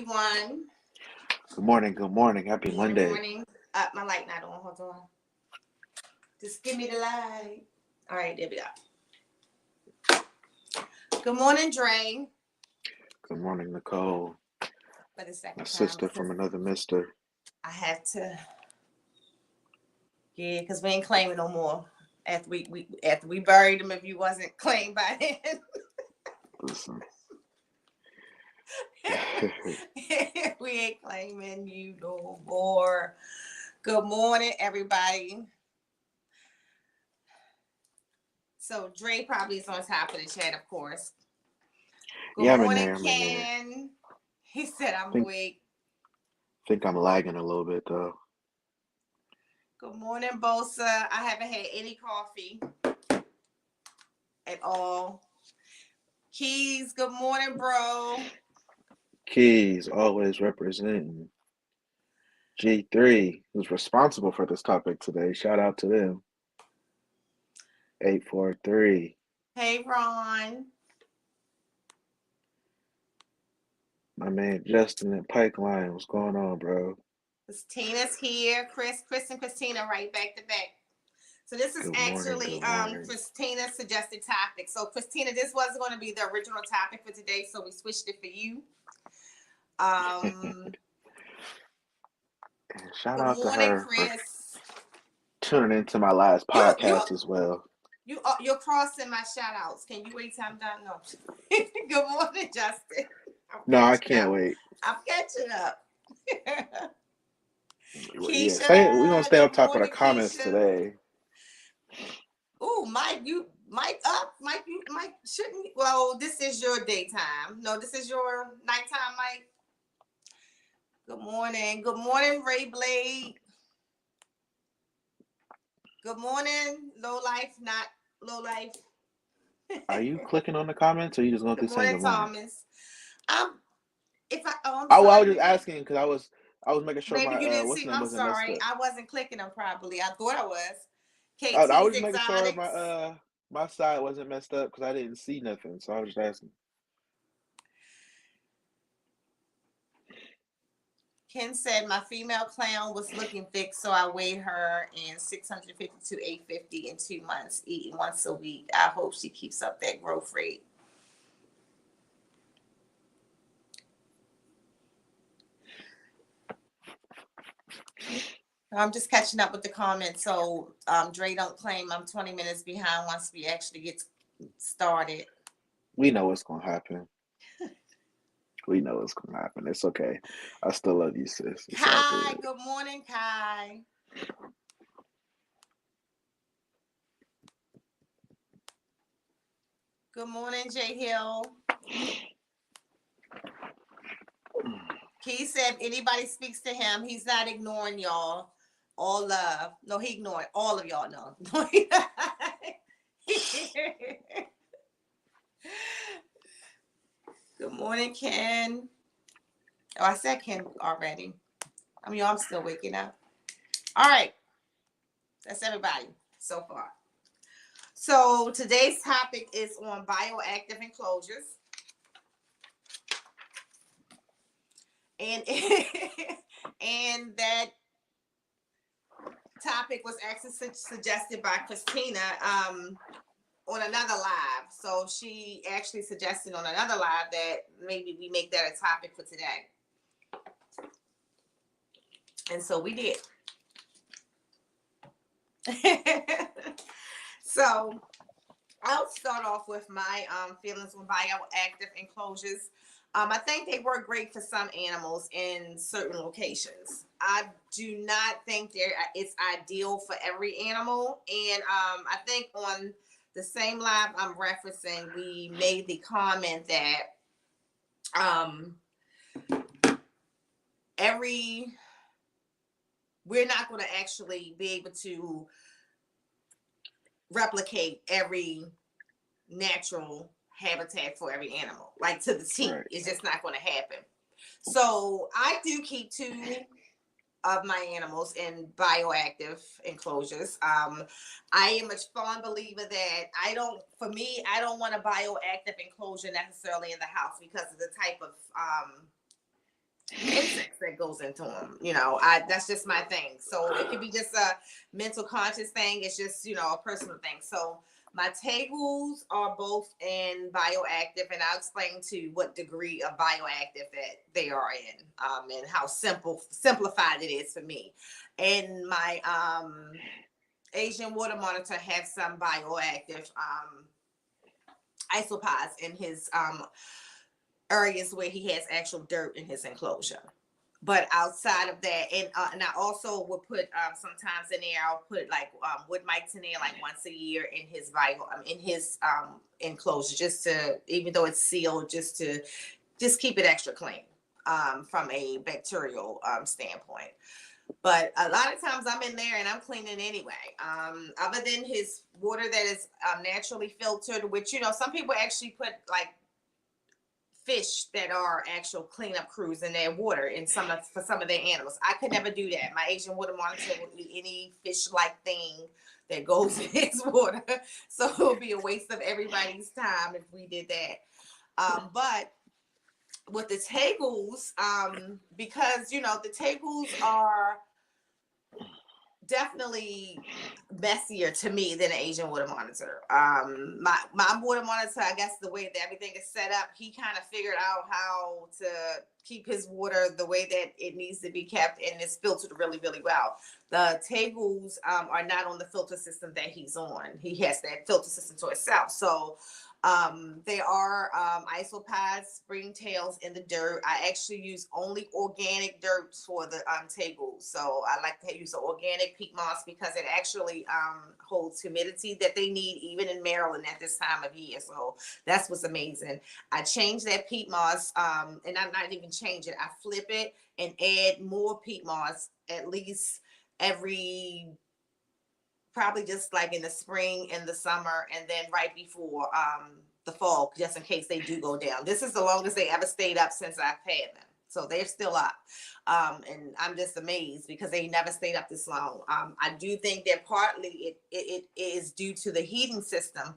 everyone. Good morning. Good morning. Happy Good Monday. morning. My light not on. Hold on. Just give me the light. All right, there we go. Good morning, Dre. Good morning, Nicole. For the second My time. sister from another mister. I had to. Yeah, because we ain't claiming no more. After we buried him, if you wasn't claimed by then. Listen. We ain't claiming you no more. Good morning, everybody. So Dre probably is on top of the chat, of course. Good morning, Ken. He said I'm awake. Think I'm lagging a little bit though. Good morning, Bosa. I haven't had any coffee at all. Keys, good morning, bro. Keys always representing. G3, who's responsible for this topic today. Shout out to them. 843. Hey, Ron. My man Justin in Pipeline. What's going on, bro? Christina's here. Chris and Christina right back to back. So this is actually Christina's suggested topic. So Christina, this wasn't going to be the original topic for today, so we switched it for you. Shout out to her Chris. for tuning into my last podcast as well. You're crossing my shout outs. Can you wait till I'm done? No. Good morning, Justin. No, I can't wait. I'm catching up. Keisha, we're gonna stay up top of the comments today. Oh, Mike, Mike shouldn't. Well, this is your daytime. No, this is your nighttime, Mike. Good morning, Ray Blade. Good morning, Low Life, not Low Life. Are you clicking on the comments, or you just going through saying good morning? Thomas. I was just asking because I was making sure maybe my you didn't what's see. name wasn't messed up. I wasn't clicking them properly. I thought I was. I was just making sure my side wasn't messed up because I didn't see nothing, so I was just asking. Ken said my female clown was looking thick, so I weighed her in 650 to 850 in 2 months, eating once a week. I hope she keeps up that growth rate. I'm just catching up with the comments. So Dre don't claim I'm 20 minutes behind once we actually get started. We know what's gonna happen. We know what's gonna happen. It's okay. I still love you, sis. Kai, good morning, Kai. Good morning, Jay Hill. He said if anybody speaks to him, he's not ignoring y'all. All love. No, he ignored all of y'all. No. Good morning, Ken. Oh, I said Ken already. I'm still waking up. All right. That's everybody so far. So today's topic is on Bio Active Enclosures. And that topic was actually suggested by Christina on another live. So she actually suggested on another live that maybe we make that a topic for today. And so we did. So I'll start off with my feelings on bioactive enclosures. I think they work great for some animals in certain locations. I do not think it's ideal for every animal. And I think on the same live I'm referencing, we made the comment that we're not going to actually be able to replicate every natural habitat for every animal, like to the T. Right. It's just not going to happen. So I do keep 2 of my animals in bioactive enclosures. I am a fond believer that I don't want a bioactive enclosure necessarily in the house because of the type of insects that goes into them. You know, I that's just my thing. So it could be just a mental conscious thing. It's just, you know, a personal thing. So my tables are both in bioactive, and I'll explain to what degree of bioactive that they are in, and how simplified it is for me. And my Asian water monitor have some bioactive isopods in his areas where he has actual dirt in his enclosure. But outside of that, and I also would put sometimes in there, I'll put like wood mites in there like once a year in his enclosure, just to, even though it's sealed, just keep it extra clean from a bacterial standpoint. But a lot of times I'm in there and I'm cleaning anyway. Other than his water that is naturally filtered, which, you know, some people actually put like fish that are actual cleanup crews in their water for some of their animals. I could never do that. My Asian water monitor will eat any fish-like thing that goes in his water. So it would be a waste of everybody's time if we did that. But with the tables, because, you know, the tables are definitely messier to me than an Asian water monitor. My water monitor, I guess the way that everything is set up, he kind of figured out how to keep his water the way that it needs to be kept, and it's filtered really, really well. The tables are not on the filter system that he's on. He has that filter system to itself. So they are isopods, springtails in the dirt. I actually use only organic dirt for the tables. So I like to use the organic peat moss because it actually holds humidity that they need even in Maryland at this time of year. So that's what's amazing. I change that peat moss, and I'm not even change it. I flip it and add more peat moss at least every, probably just like in the spring and the summer, and then right before the fall, just in case they do go down. This is the longest they ever stayed up since I've had them. So they're still up. And I'm just amazed because they never stayed up this long. I do think that partly it is due to the heating system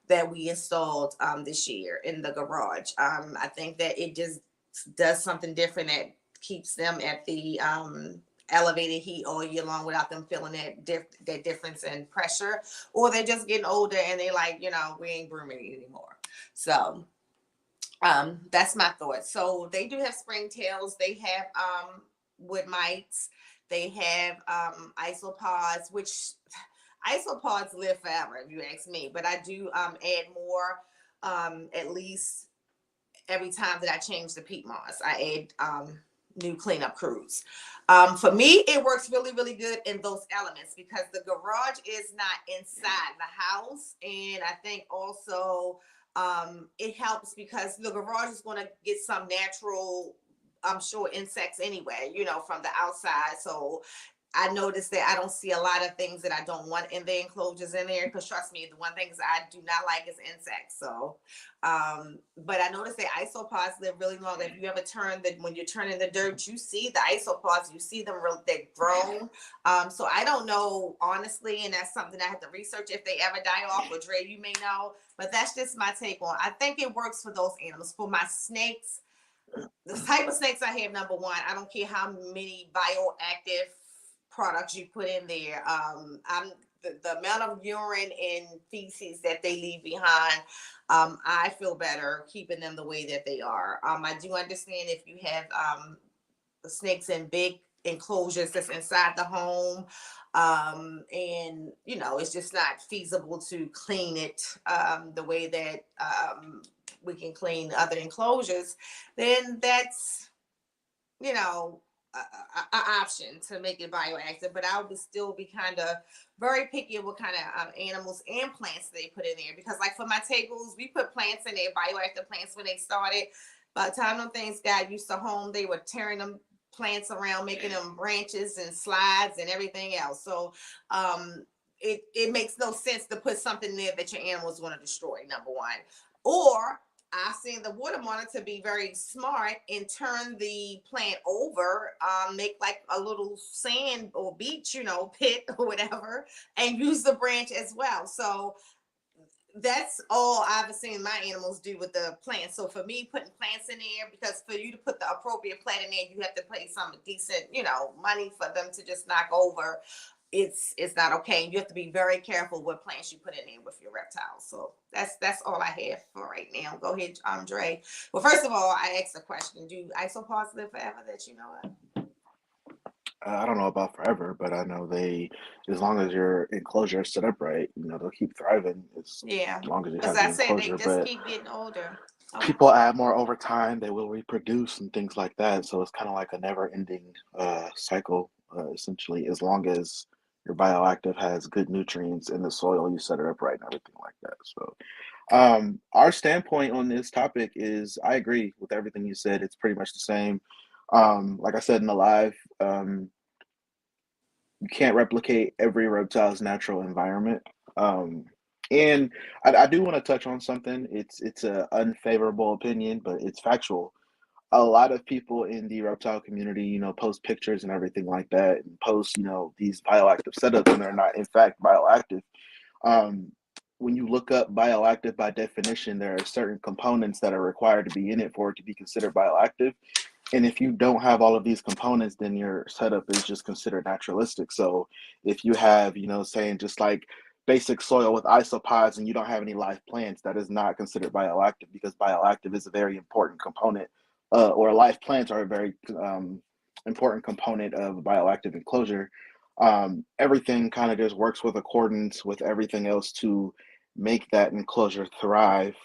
that we installed this year in the garage. I think that it just does something different that keeps them at the elevated heat all year long without them feeling that difference in pressure, or they're just getting older and they like, you know, we ain't grooming anymore. So that's my thought. So they do have springtails. They have wood mites. They have isopods, which isopods live forever if you ask me, but I do add more at least every time that I change the peat moss. I add new cleanup crews. For me, it works really, really good in those elements because the garage is not inside the house. And I think also it helps because the garage is going to get some natural, I'm sure, insects anyway, you know, from the outside. So I noticed that I don't see a lot of things that I don't want in the enclosures in there. Because trust me, the one thing I do not like is insects. So, but I noticed that isopods live really long. If you ever when you're turning the dirt, you see the isopods, you see them they've grown. So I don't know, honestly, and that's something I have to research if they ever die off, or Dre, you may know. But that's just my take on. I think it works for those animals. For my snakes, the type of snakes I have, number one, I don't care how many bioactive products you put in there. I'm the amount of urine and feces that they leave behind. I feel better keeping them the way that they are. I do understand if you have snakes in big enclosures that's inside the home, and you know it's just not feasible to clean it the way that we can clean other enclosures, then that's, you know, an option to make it bioactive. But I would still be kind of very picky of what kind of animals and plants they put in there, because like for my tables, we put plants in there, bioactive plants, when they started. By the time them things got used to home, they were tearing them plants around, making them branches and slides and everything else. So it makes no sense to put something there that your animal is going to destroy, number one. Or I've seen the water monitor be very smart and turn the plant over, make like a little sand or beach, you know, pit or whatever, and use the branch as well. So that's all I've seen my animals do with the plants. So for me, putting plants in there, because for you to put the appropriate plant in there, you have to pay some decent, money for them to just knock over. It's not okay. You have to be very careful what plants you put in there with your reptiles. So that's all I have for right now. Go ahead, Dre. Well, first of all, I asked a question. Do isopods live forever that you know of? I don't know about forever, but I know they, as long as your enclosure is set up right, they'll keep thriving Yeah, as long as you because have the I said they enclosure. just But keep getting older. Okay. people add more over time, they will reproduce and things like that. So it's kind of like a never-ending cycle, essentially, as long as your bioactive has good nutrients in the soil, you set it up right and everything like that. So our standpoint on this topic is I agree with everything you said. It's pretty much the same. Like I said in the live, you can't replicate every reptile's natural environment. Um, and I do want to touch on something. It's a unfavorable opinion, but it's factual. A lot of people in the reptile community, post pictures and everything like that, and post, these bioactive setups, and they're not in fact bioactive. Um, when you look up bioactive by definition, there are certain components that are required to be in it for it to be considered bioactive. And if you don't have all of these components, then your setup is just considered naturalistic. So if you have, saying just like basic soil with isopods and you don't have any live plants, that is not considered bioactive because bioactive is a very important component, or live plants are a very important component of bioactive enclosure. Everything kind of just works with accordance with everything else to make that enclosure thrive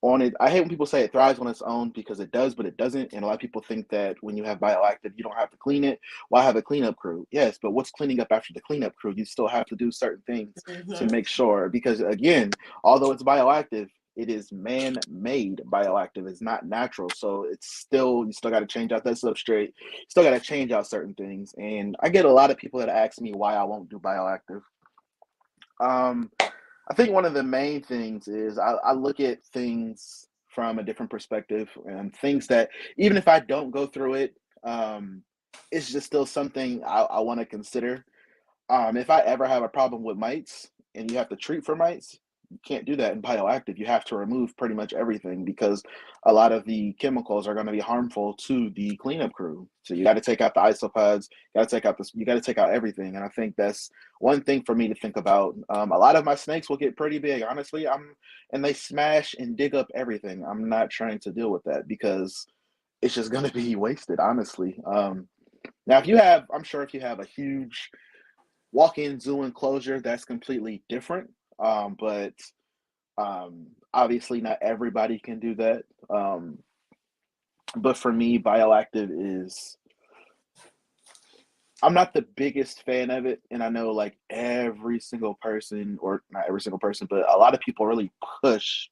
on it. I hate when people say it thrives on its own because it does, but it doesn't. And a lot of people think that when you have bioactive, you don't have to clean it. Why have a cleanup crew? Yes, but what's cleaning up after the cleanup crew? You still have to do certain things to Mm-hmm. make sure, because again, although it's bioactive, it is man-made bioactive. It's not natural. So you still got to change out that substrate. You still got to change out certain things. And I get a lot of people that ask me why I won't do bioactive. Um, I think one of the main things is I look at things from a different perspective and things that even if I don't go through it, um, it's just still something I want to consider. If I ever have a problem with mites and you have to treat for mites, you can't do that in bioactive. You have to remove pretty much everything because a lot of the chemicals are going to be harmful to the cleanup crew. So you got to take out the isopods, you got to take out everything. And I think that's one thing for me to think about. A lot of my snakes will get pretty big, honestly. And they smash and dig up everything. I'm not trying to deal with that because it's just going to be wasted, honestly. Now, I'm sure if you have a huge walk-in zoo enclosure, that's completely different. But obviously, not everybody can do that. But for me, bioactive is. I'm not the biggest fan of it, and I know like every single person, or not every single person, but a lot of people really push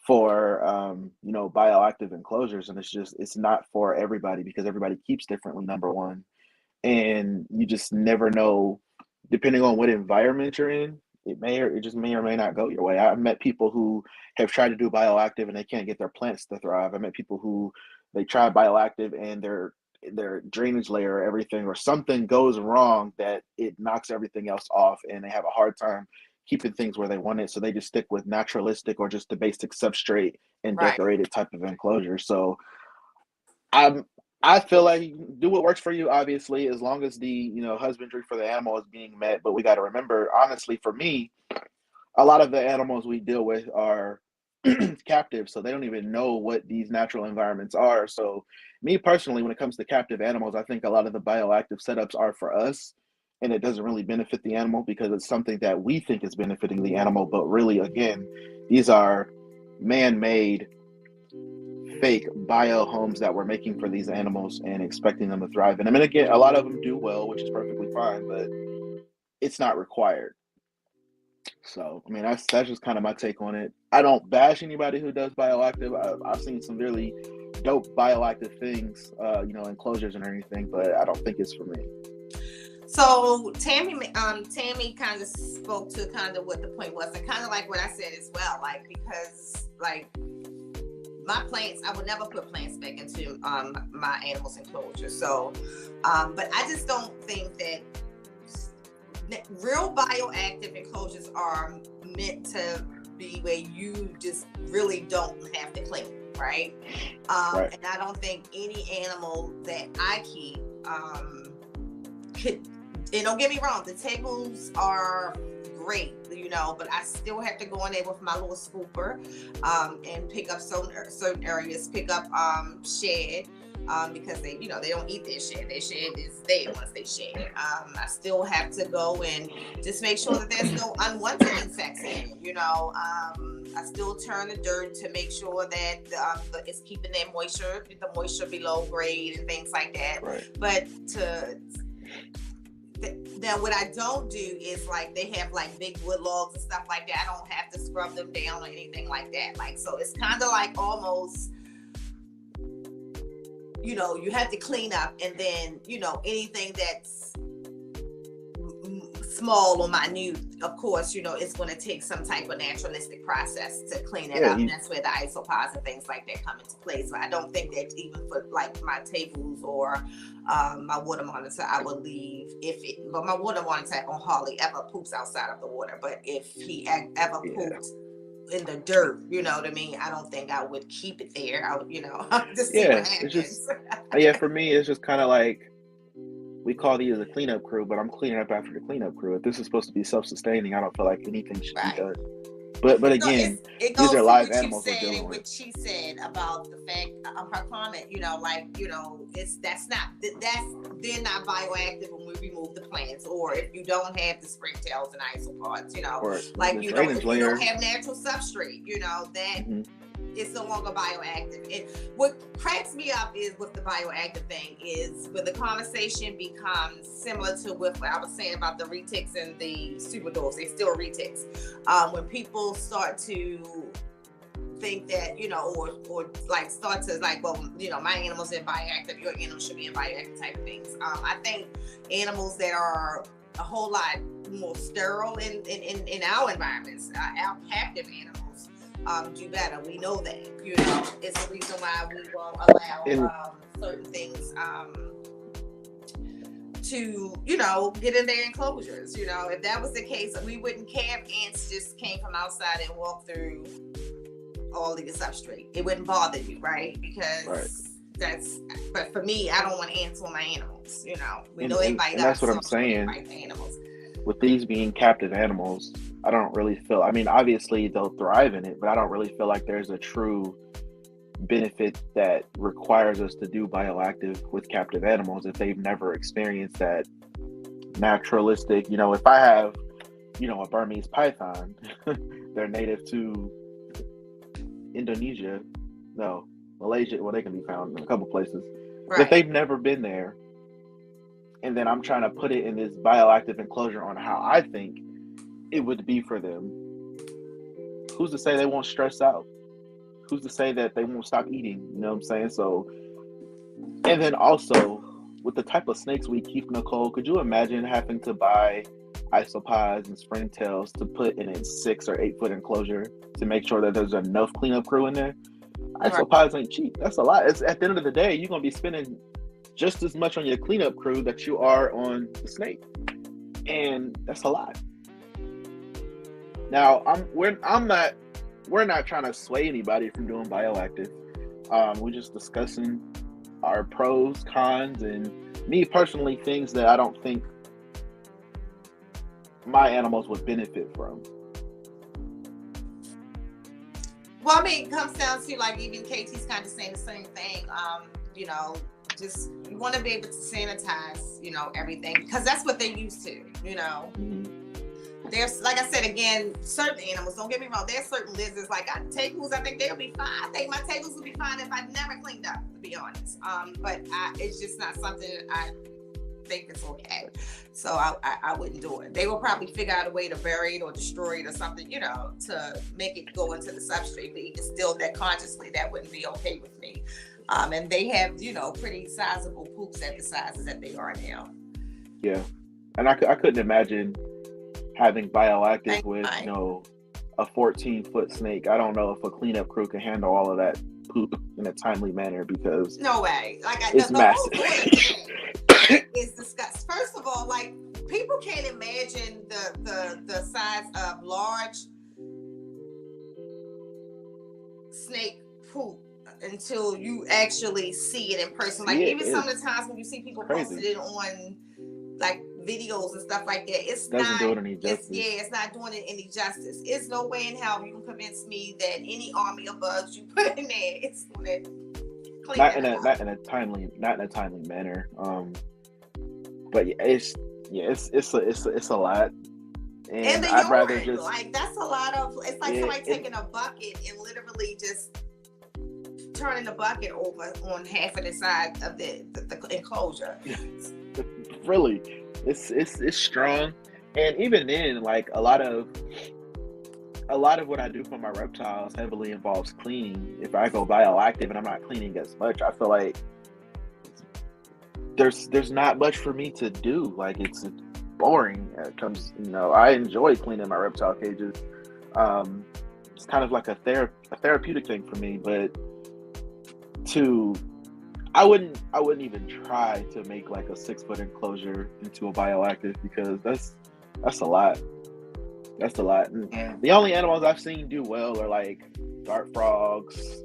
for bioactive enclosures, and it's not for everybody because everybody keeps differently. Number one, and you just never know depending on what environment you're in, it just may or may not go your way. I've met people who have tried to do bioactive and they can't get their plants to thrive. I met people who they try bioactive and their drainage layer or everything or something goes wrong that it knocks everything else off and they have a hard time keeping things where they want it. So they just stick with naturalistic or just the basic substrate and Right. decorated type of enclosure. So I'm I feel like do what works for you, obviously, as long as the husbandry for the animal is being met. But we got to remember, honestly, for me, a lot of the animals we deal with are captive, so they don't even know what these natural environments are. So, me personally, when it comes to captive animals, I think a lot of the bioactive setups are for us, and it doesn't really benefit the animal because it's something that we think is benefiting the animal. But really, again, these are man-made fake bio homes that we're making for these animals and expecting them to thrive in them. And again, a lot of them do well, which is perfectly fine, but it's not required. So, I mean, that's just kind of my take on it. I don't bash anybody who does bioactive. I've seen some really dope bioactive things, enclosures and everything, but I don't think it's for me. So Tammy kind of spoke to kind of what the point was, and kind of like what I said as well, like because like my plants, I would never put plants back into my animals enclosure. So, but I just don't think that real bioactive enclosures are meant to be where you just really don't have to clean, right? Right. And I don't think any animal that I keep could. And don't get me wrong, the tables are great, but I still have to go in there with my little scooper and pick up certain areas, pick up shed. Because they don't eat their shed. Their shed is there once they shed. I still have to go and just make sure that there's no unwanted insects in it. I still turn the dirt to make sure that it's keeping the moisture below grade and things like that. Right. But now what I don't do is like they have like big wood logs and stuff like that. I don't have to scrub them down or anything like that. So it's kind of like almost, you have to clean up, and then anything that's small or minute, of course, it's going to take some type of naturalistic process to clean it up. And that's where the isopods and things like that come into play. So I don't think that even for like my tables or my water monitor, I would leave but my water monitor hardly ever poops outside of the water. But if he ever pooped in the dirt, you know what I mean, I don't think I would keep it there. I would, just see what happens. It's just, for me, it's just kind of like, we call these a cleanup crew, but I'm cleaning up after the cleanup crew. If this is supposed to be self-sustaining, I don't feel like anything should be done. But again, these are live animals we're dealing with. What she said about the fact of her comment, they're not bioactive when we remove the plants, or if you don't have the springtails and isopods, or if you don't have natural substrate, that it's no longer bioactive. And what cracks me up is with the bioactive thing is when the conversation becomes similar to what I was saying about the retics and the superdwarfs. They still retics. When people start to think that, or like start to like, well, my animal's in bioactive, your animal should be in bioactive type of things. I think animals that are a whole lot more sterile in our environments, our captive animals, do better. We know that, it's the reason why we won't allow certain things to, get in their enclosures. If that was the case, we wouldn't care if ants just came from outside and walked through all of the substrate. It wouldn't bother you, right? Because but for me, I don't want ants on my animals. We know they bite us. That's what I'm saying. With these being captive animals, I don't really feel, obviously they'll thrive in it, but I don't really feel like there's a true benefit that requires us to do bioactive with captive animals if they've never experienced that naturalistic, if I have, a Burmese python, they're native to Indonesia, no, Malaysia, well, they can be found in a couple places. Right. If they've never been there, and then I'm trying to put it in this bioactive enclosure on how I think it would be for them, who's to say they won't stress out? Who's to say that they won't stop eating? You know what I'm saying? So, and then also with the type of snakes we keep, Nicole, could you imagine having to buy isopods and springtails to put in a 6 or 8 foot enclosure to make sure that there's enough cleanup crew in there? Isopods ain't cheap. That's a lot. It's at the end of the day, you're gonna be spending just as much on your cleanup crew that you are on the snake, and that's a lot. Now, we're not trying to sway anybody from doing bioactive. We're just discussing our pros, cons, and me personally, things that I don't think my animals would benefit from. Well, it comes down to like even KT's kind of saying the same thing. Just you want to be able to sanitize, everything, because that's what they're used to. There's, like I said again, certain animals. Don't get me wrong. There's certain lizards, like tables. I think they'll be fine. I think my tables will be fine if I never cleaned up, to be honest. But it's just not something I think is okay. So I wouldn't do it. They will probably figure out a way to bury it or destroy it or something, to make it go into the substrate. But even still, that consciously, that wouldn't be okay with me. And they have, pretty sizable poops at the sizes that they are now. Yeah, and I couldn't imagine having bioactive with, a 14-foot snake. I don't know if a cleanup crew can handle all of that poop in a timely manner, because no way. It's massive. It's disgusting. First of all, people can't imagine the size of large poop until you actually see it in person. Like See it, even some of the times when you see people posting crazy. it on like videos and stuff like that, it's Doesn't not. do it any justice. It's not doing it any justice. It's no way in hell you can convince me that any army of bugs you put in there, it's gonna clean Not it up. not in a timely manner. But it's a lot, And and the I'd urine, rather just like that's a lot of. It's like somebody it taking a bucket and literally just turning the bucket over on half of the side of the enclosure. really it's strong, and even then, like a lot of what I do for my reptiles heavily involves cleaning. If I go bioactive and I'm not cleaning as much, I feel like there's not much for me to do. Like it's boring. It comes, I enjoy cleaning my reptile cages. It's kind of like a therapeutic thing for me, but to I wouldn't even try to make like a 6-foot enclosure into a bioactive, because that's a lot. That's a lot. And the only animals I've seen do well are like dart frogs.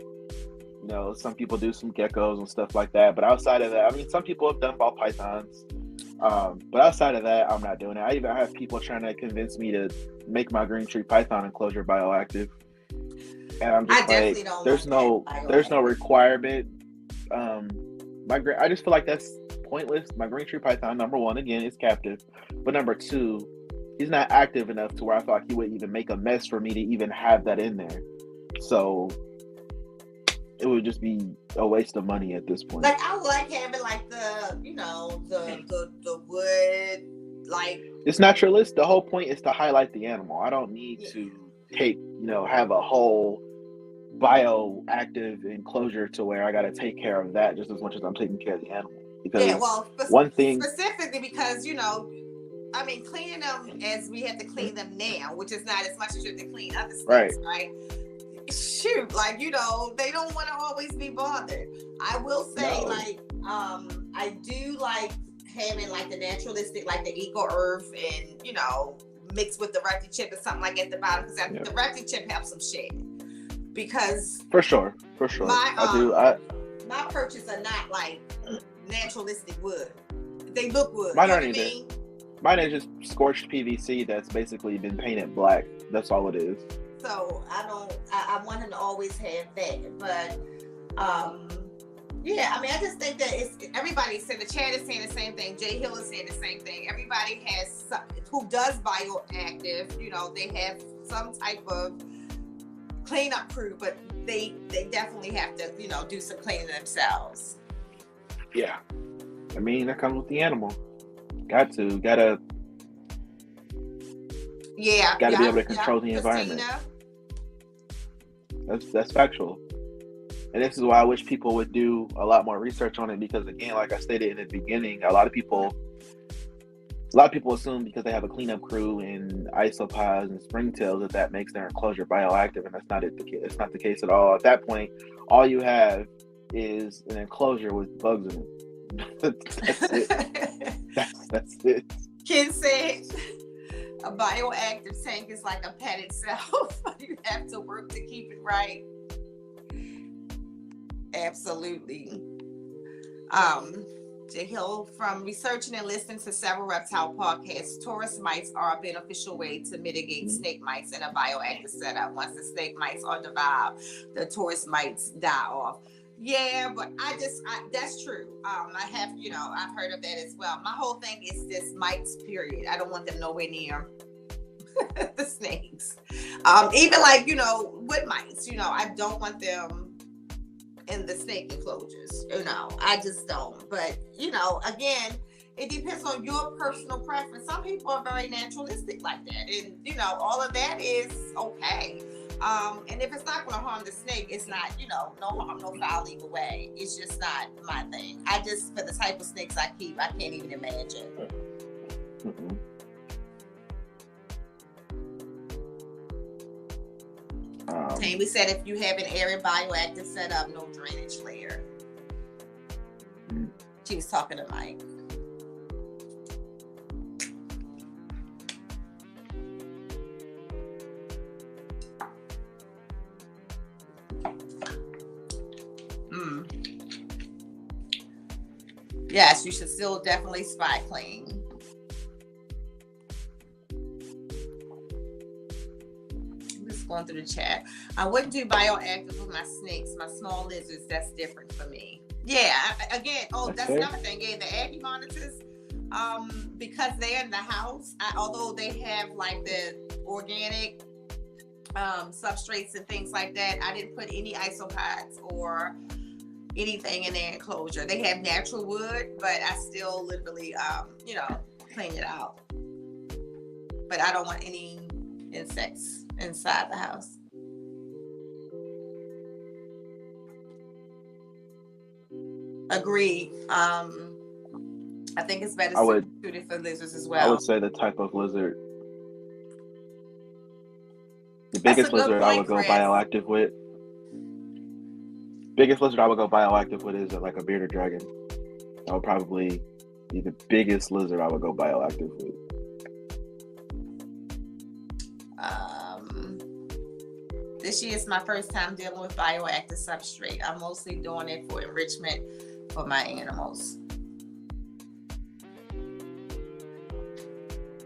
Some people do some geckos and stuff like that. But outside of that, I mean, some people have done ball pythons. But outside of that, I'm not doing it. I even have people trying to convince me to make my green tree python enclosure bioactive, and I'm just like, there's no requirement. I just feel like that's pointless. My green tree python, number one, again, is captive, but number two, he's not active enough to where I feel like he would even make a mess for me to even have that in there. So it would just be a waste of money at this point. Like I like having like the wood, like it's naturalist. The whole point is to highlight the animal. I don't need to take have a whole bioactive enclosure to where I got to take care of that just as much as I'm taking care of the animal. Because one thing specifically because I mean, cleaning them as we have to clean them now, which is not as much as you have to clean other snakes, right? Shoot, like they don't want to always be bothered. I will say, I do like having like the naturalistic, like the eco earth, and mixed with the recti chip or something like at the bottom, because I think the recti chip have some shade. Because for sure, my purchase are not like naturalistic wood. They look wood. Mine aren't either. Mine is just scorched PVC that's basically been painted black. That's all it is. So I want him to always have that. But I mean, I just think that everybody's saying, the chat is saying the same thing. Jay Hill is saying the same thing. Everybody has who does bioactive, they have some type of cleanup crew, but they definitely have to, do some cleaning themselves. Yeah. I mean, that comes with the animal. Gotta be able to control the environment. That's factual. And this is why I wish people would do a lot more research on it, because again, like I stated in the beginning, a lot of people assume because they have a cleanup crew and isopods and springtails that makes their enclosure bioactive, and that's not it. It's not the case at all. At that point, all you have is an enclosure with bugs in it. That's it. That's it. Ken said a bioactive tank is like a pet itself. You have to work to keep it right. Absolutely. Jay Hill, from researching and listening to several reptile podcasts, Taurus mites are a beneficial way to mitigate snake mites in a bioactive setup. Once the snake mites are devoured, the Taurus mites die off. Yeah, but that's true. I have, I've heard of that as well. My whole thing is this mites, period. I don't want them nowhere near the snakes. Even like, wood mites, I don't want them in the snake enclosures. I just don't. But, again, it depends on your personal preference. Some people are very naturalistic like that. And, all of that is okay. And if it's not going to harm the snake, it's not, no harm, no foul either way. It's just not my thing. For the type of snakes I keep, I can't even imagine. Mm-mm. Tammy said if you have an air bioactive setup, no drainage layer. She was talking to Mike. Yes, you should still definitely spot clean. I'm just going through the chat. I wouldn't do bioactive with my snakes, my small lizards. That's different for me. Yeah, again, That's that's fair. another thing. Yeah, the Aggie monitors, because they're in the house, although they have like the organic substrates and things like that, I didn't put any isopods or anything in their enclosure. They have natural wood, but I still literally, clean it out. But I don't want any insects inside the house. Agreed. I think it's better I would suited for lizards as I well. would say the type of lizard, the That's a biggest good lizard I would point, go Chris. bioactive with. Biggest lizard I would go bioactive with is like a bearded dragon. That would probably be the biggest lizard I would go bioactive with. This year is my first time dealing with bioactive substrate. I'm mostly doing it for enrichment for my animals.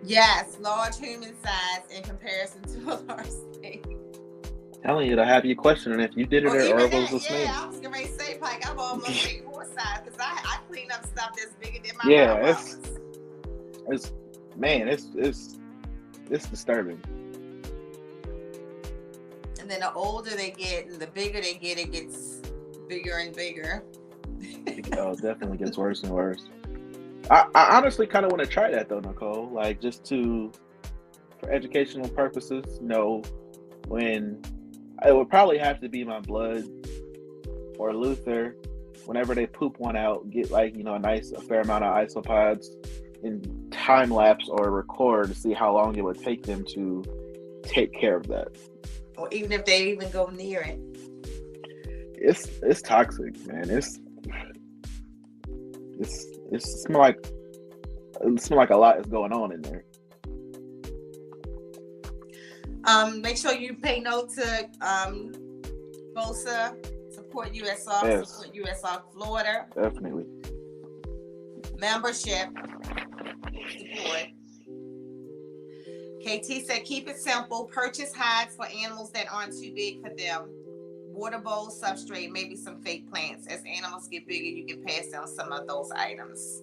Yes, large human size in comparison to a large snake. Telling you to have you questioning if you did it or even if it was that, a snake. I was gonna say, Pike, I'm almost big horse size because I clean up stuff that's bigger than my Yeah, it's disturbing. And then the older they get and the bigger they get, it gets bigger and bigger. Oh, it definitely gets worse and worse. I honestly kind of want to try that though, Nicole. Like just for educational purposes, when it would probably have to be my blood or Luther. Whenever they poop one out, get like a fair amount of isopods in time lapse or record to see how long it would take them to take care of that. Or even if they even go near it. It's toxic, man. It smell like a lot is going on in there. Make sure you pay note to BOSA, support USR, Yes. support USR Florida. Definitely. Membership support. KT said, keep it simple. Purchase hides for animals that aren't too big for them. Water bowl, substrate, maybe some fake plants. As animals get bigger, you can pass down some of those items.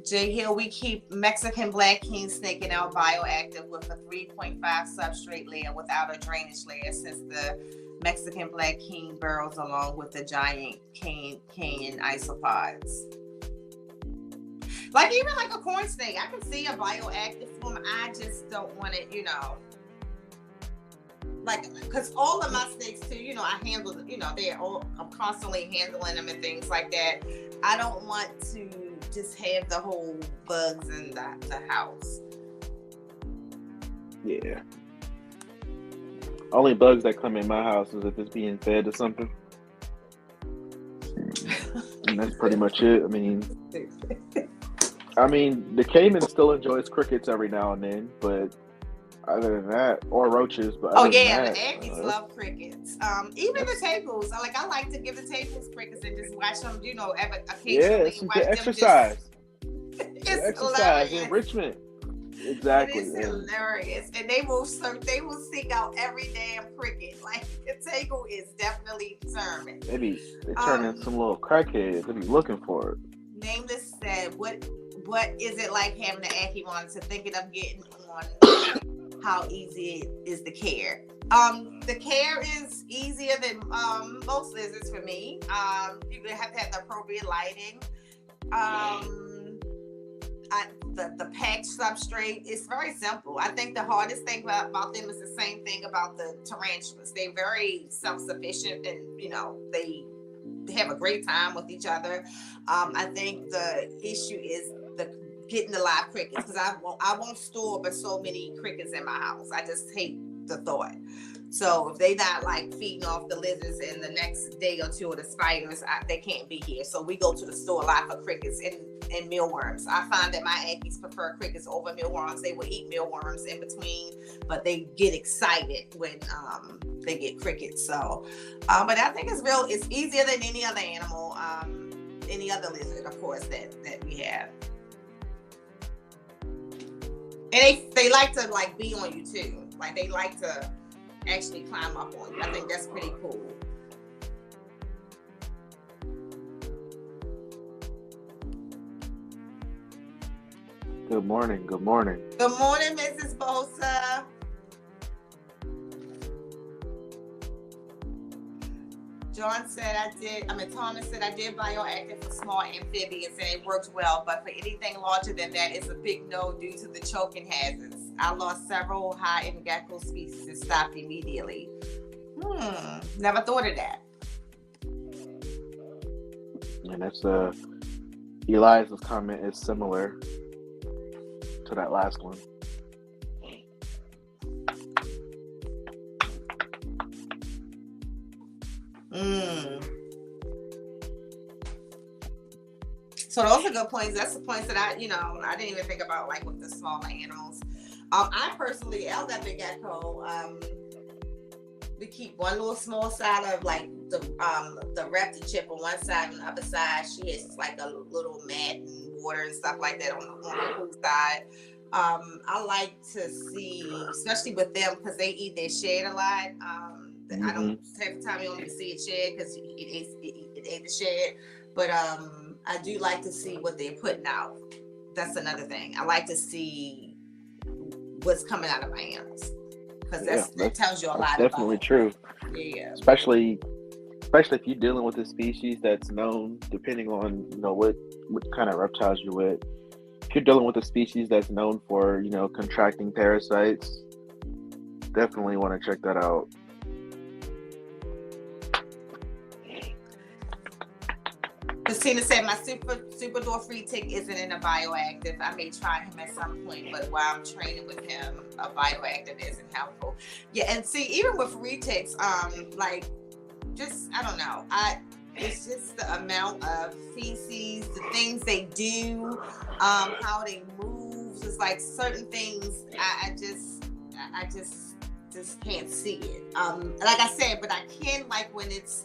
J Hill, we keep Mexican black king snake in our bioactive with a 3.5 substrate layer without a drainage layer, since the Mexican black king burrows along with the giant Canyon isopods. Like even like a corn snake, I can see a bioactive form. I just don't want it, like, because all of my snakes too, I handle, I'm constantly handling them and things like that. I don't want to just have the whole bugs in the house. Yeah. Only bugs that come in my house is if it's being fed to something. And that's pretty much it. I mean, the caiman still enjoys crickets every now and then, but other than that, or roaches. But the Aggies love crickets. Even the tables. I like to give the tables crickets and just watch them. Occasionally. It's the exercise. It's exercise, hilarious. Enrichment. Exactly. It is hilarious, and they will seek out every damn cricket. Like the table is definitely determined. They turn into some little crackheads. They be looking for it. Nameless said, "What is it like having an Aggie monitor? Thinking of getting on. How easy is the care? The care is easier than most lizards for me. You have to have the appropriate lighting. The patch substrate is very simple. I think the hardest thing about them is the same thing about the tarantulas. They're very self-sufficient, and they have a great time with each other. I think the issue is getting the live crickets, because I won't store but so many crickets in my house. I just hate the thought. So if they not like feeding off the lizards and the next day or two of the spiders, they can't be here. So we go to the store a lot for crickets and mealworms. I find that my Aggies prefer crickets over mealworms. They will eat mealworms in between, but they get excited when they get crickets. So, but I think it's easier than any other animal, any other lizard, of course, that we have. And they like to like be on you too. Like they like to actually climb up on you. I think that's pretty cool. Good morning. Good morning. Good morning, Mrs. Bosa. Thomas said I did Bio Active for small amphibians and it works well, but for anything larger than that, it's a big no due to the choking hazards. I lost several high-end gecko species and stopped immediately. Never thought of that. And that's Eliza's comment is similar to that last one. So those are good points. That's the points that I didn't even think about, like with the smaller animals. I personally, LW gecko, we keep one little small side of like the raptor chip on one side, and the other side she has like a little mat and water and stuff like that on the pool side. I like to see, especially with them, because they eat their shed a lot. I don't half the time you don't even see it shed because it ate the shed, but I do like to see what they're putting out. That's another thing. I like to see what's coming out of my animals because that tells you a lot. Definitely true. Yeah. Especially if you're dealing with a species that's known, depending on what kind of reptiles you're with. If you're dealing with a species that's known for contracting parasites, definitely want to check that out. Christina said my super door free tick isn't in a bioactive. I may try him at some point, but while I'm training with him, a bioactive isn't helpful. Yeah, and see, even with retics, just I don't know. It's just the amount of feces, the things they do, how they move. It's like certain things I just can't see it. Like I said, but I can like when it's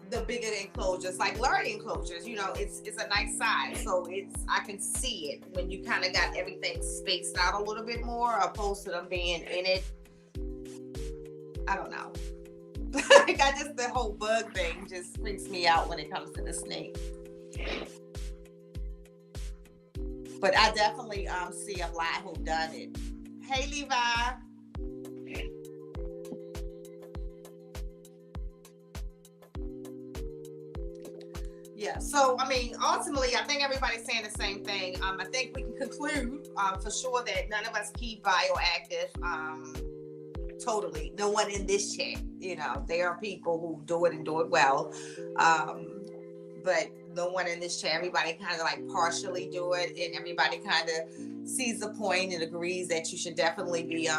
the bigger enclosures, like Lurie enclosures, it's a nice size. So I can see it when you kind of got everything spaced out a little bit more, opposed to them being in it. I don't know. Like the whole bug thing just freaks me out when it comes to the snake. But I definitely see a lot who done it. Hey, Levi. Yeah, so ultimately, I think everybody's saying the same thing. I think we can conclude for sure that none of us keep bioactive. Totally, no one in this chat. There are people who do it and do it well, but no one in this chat. Everybody kind of like partially do it, and everybody kind of sees the point and agrees that you should definitely be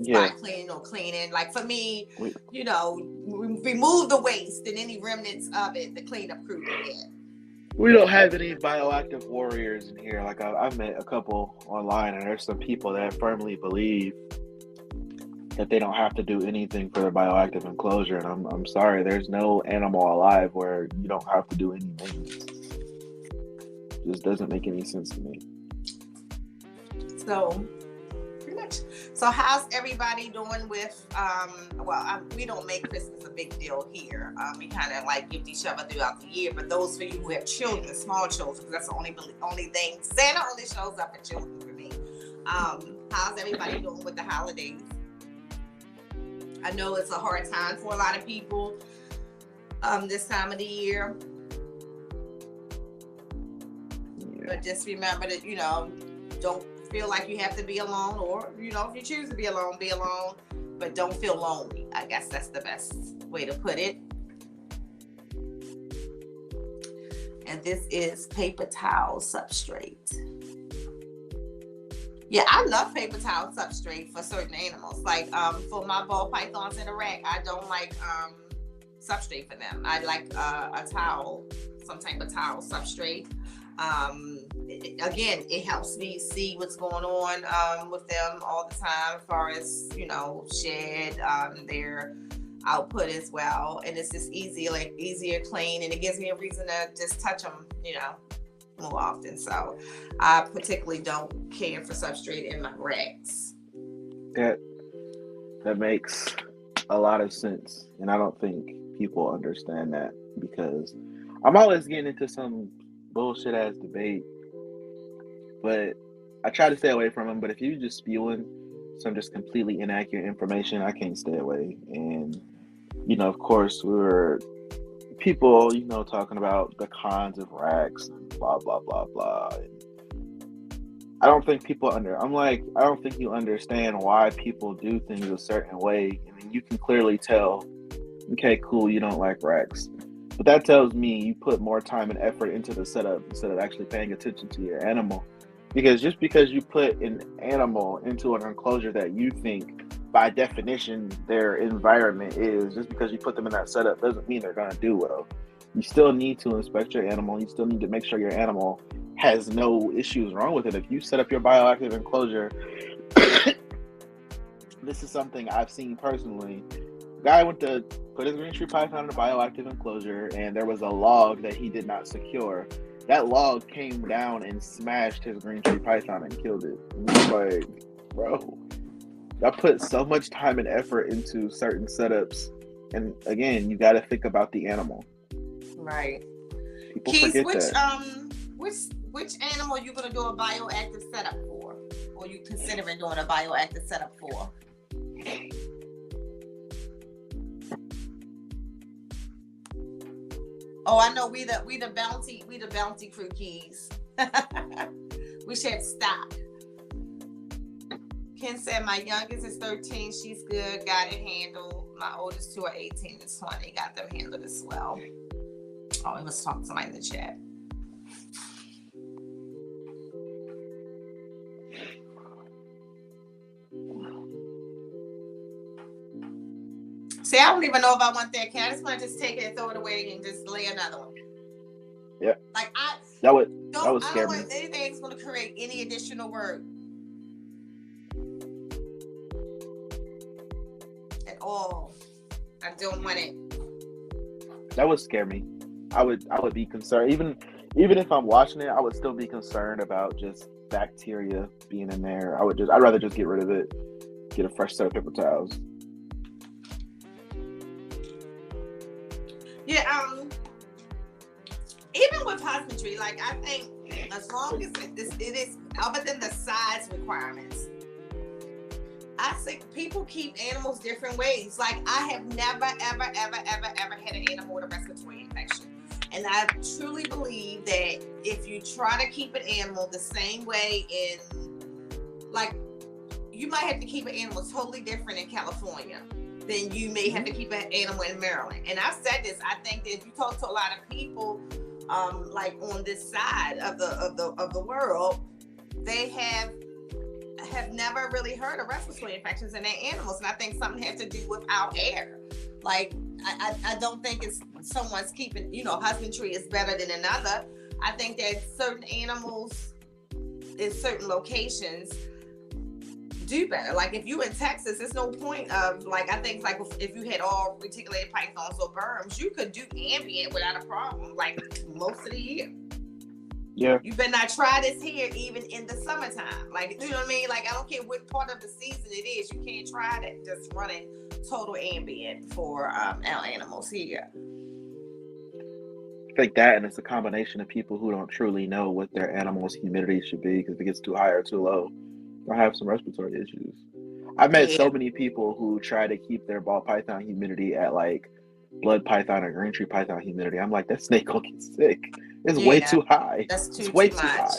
spot cleaning or cleaning. Like for me, remove the waste and any remnants of it, the cleanup crew can get. We don't have any bioactive warriors in here. Like I've met a couple online, and there's some people that firmly believe that they don't have to do anything for their bioactive enclosure. And I'm sorry, there's no animal alive where you don't have to do anything. It just doesn't make any sense to me. So pretty much. So how's everybody doing with, we don't make Christmas a big deal here. We kind of like gift each other throughout the year, but those for you who have children, small children, because that's the only thing, Santa only shows up for children for me. How's everybody doing with the holidays? I know it's a hard time for a lot of people this time of the year. Yeah. But just remember that, don't feel like you have to be alone, or, if you choose to be alone, but don't feel lonely. I guess that's the best way to put it. And this is paper towel substrate. Yeah, I love paper towel substrate for certain animals. Like for my ball pythons in the rack, I don't like substrate for them. I like a towel, some type of towel substrate. Again, it helps me see what's going on with them all the time, as far as shed their output as well, and it's just easier clean, and it gives me a reason to just touch them, more often. So I particularly don't care for substrate in my racks. That makes a lot of sense, and I don't think people understand that because I'm always getting into some bullshit ass debate, but I try to stay away from them. But if you just spewing some just completely inaccurate information, I can't stay away. And of course, we were people, talking about the cons of racks and blah blah blah blah. And I don't think I don't think you understand why people do things a certain way. I mean, you can clearly tell, okay, cool, you don't like racks. But that tells me you put more time and effort into the setup instead of actually paying attention to your animal. Because just because you put an animal into an enclosure that you think, by definition, their environment is, just because you put them in that setup doesn't mean they're going to do well. You still need to inspect your animal. You still need to make sure your animal has no issues wrong with it. If you set up your bioactive enclosure, this is something I've seen personally. Guy went to put his green tree python in a bioactive enclosure, and there was a log that he did not secure. That log came down and smashed his green tree python and killed it. And it's like, bro, I put so much time and effort into certain setups, and again, you got to think about the animal. Right. People Keith, forget that. Which animal you gonna do a bioactive setup for, or you considering doing a bioactive setup for? Oh, I know we the bounty crew, Keys. We should stop. Ken said my youngest is 13. She's good, got it handled. My oldest two are 18 to 20, got them handled as well. Oh, he was talking to somebody in the chat. See, I don't even know if I want that cat. I just want to just take it and throw it away and just lay another one. Yeah. Like that would I scare don't me. want anything that's going to create any additional work at all. I don't want it. That would scare me. I would be concerned. Even if I'm watching it, I would still be concerned about just bacteria being in there. I'd rather just get rid of it. Get a fresh set of paper towels. Yeah, even with husbandry, like I think as long as it is other than the size requirements, I think people keep animals different ways. Like I have never, ever, ever, ever, ever had an animal with a respiratory infection. And I truly believe that if you try to keep an animal the same way you might have to keep an animal totally different in California than you may have to keep an animal in Maryland. And I've said this, I think that if you talk to a lot of people, like on this side of the world, they have never really heard of respiratory infections in their animals. And I think something has to do with our air. Like, I don't think it's someone's keeping, husbandry is better than another. I think that certain animals in certain locations do better. Like if you in Texas, there's no point of I think if you had all reticulated pythons or berms, you could do ambient without a problem, like most of the year. Yeah. You better not try this here even in the summertime. Like, you know what I mean? Like I don't care what part of the season it is, you can't try that just running total ambient for our animals here. I think that, and it's a combination of people who don't truly know what their animal's humidity should be, because if it gets too high or too low, they'll have some respiratory issues. I've met so many people who try to keep their ball python humidity at like blood python or green tree python humidity. I'm like, that snake will get sick. It's way too high. That's it's way too too much.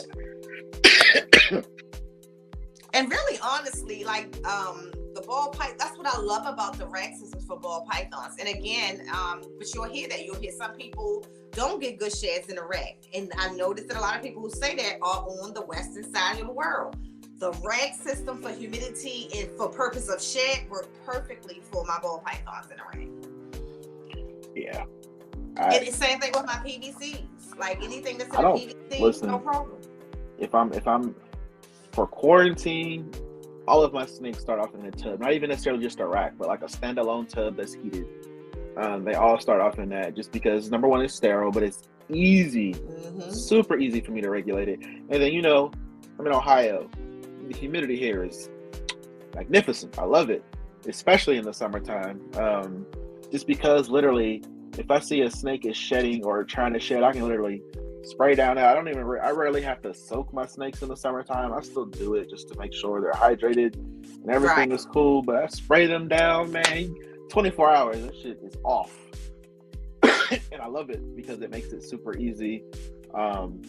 High. And really, honestly, like the ball python, that's what I love about the rack systems for ball pythons. And again, but you'll hear some people don't get good sheds in the rack. And I noticed that a lot of people who say that are on the western side of the world. The rag system for humidity and for purpose of shed work perfectly for my ball pythons in the rag. Yeah. And the same thing with my PVCs. Like anything that's in I a don't PVC, listen. no problem. If I'm for quarantine, all of my snakes start off in a tub. Not even necessarily just a rack, but like a standalone tub that's heated. They all start off in that just because number one, it's sterile, but it's easy, super easy for me to regulate it. And then I'm in Ohio. The humidity here is magnificent. I love it, especially in the summertime. Just because literally, if I see a snake is shedding or trying to shed, I can literally spray down there. I rarely have to soak my snakes in the summertime. I still do it just to make sure they're hydrated and everything is cool. But I spray them down, man. 24 hours, that shit is off. And I love it because it makes it super easy. And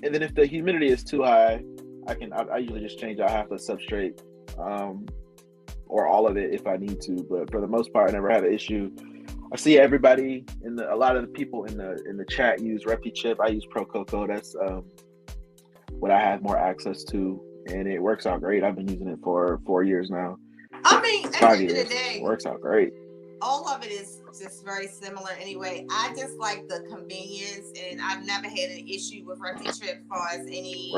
then if the humidity is too high, I usually just change out half the substrate or all of it if I need to. But for the most part, I never had an issue. I see everybody a lot of the people in the chat use RepiChip. I use Pro Coco. That's what I have more access to, and it works out great. I've been using it for 4 years now. I mean, at the end of the day, it works out great. All of it is just very similar anyway. I just like the convenience, and I've never had an issue with RepiChip as far as any,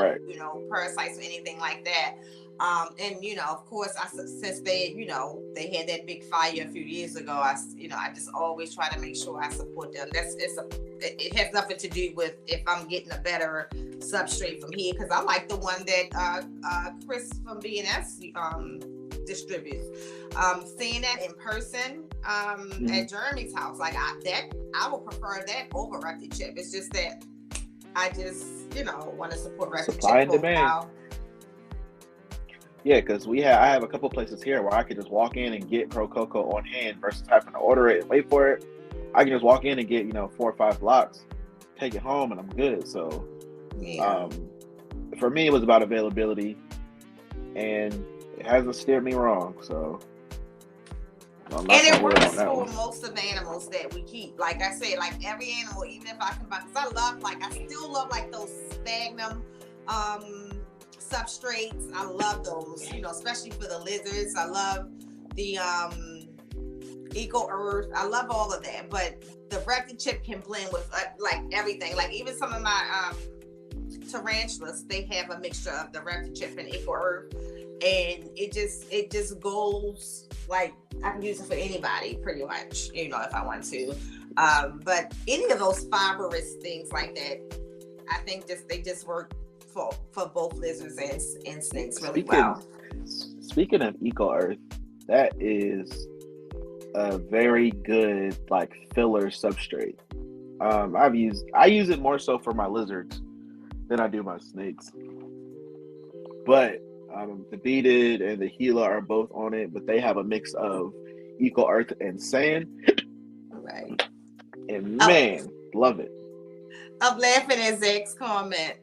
parasites or anything like that. And of course, since they had that big fire a few years ago, I just always try to make sure I support them. It has nothing to do with if I'm getting a better substrate from here, because I like the one that Chris from BNS distributes. Seeing that in person at Jeremy's house, like I would prefer that over RepiChip. It's just that I just want to support RepiChip. Supply and demand. Yeah, because I have a couple places here where I could just walk in and get Pro Coco on hand versus having to order it and wait for it. I can just walk in and get 4 or 5 blocks, take it home, and I'm good. So, for me, it was about availability, and it hasn't steered me wrong. So, and it works for most of the animals that we keep. Like I said, like every animal, even if I can buy, because I still love like those sphagnum substrates. I love those, especially for the lizards. I love the Eco Earth. I love all of that. But the RepiChip can blend with like everything. Like even some of my tarantulas, they have a mixture of the RepiChip and Eco Earth, and it just goes like I can use it for anybody pretty much, if I want to. But any of those fibrous things like that, I think they just work for both lizards and snakes really well. Speaking of Eco Earth, that is a very good like filler substrate. I use it more so for my lizards than I do my snakes. But the beaded and the Gila are both on it, but they have a mix of Eco Earth and sand. Right. And man, love it. I'm laughing at Zach's comment.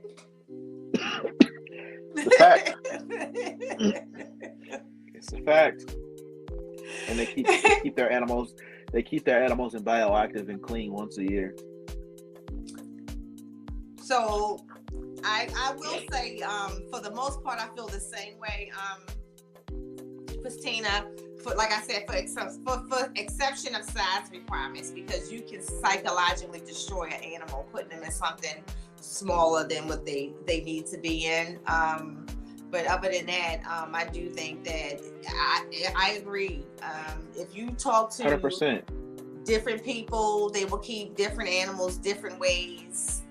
It's a fact. It's a fact. And they keep their animals. They keep their animals in bioactive and clean once a year. So, I will say, for the most part, I feel the same way, Christina. Like I said, for exception of size requirements, because you can psychologically destroy an animal putting them in something smaller than what they need to be in. But other than that, I do think that I agree. If you talk to 100%. different people, they will keep different animals different ways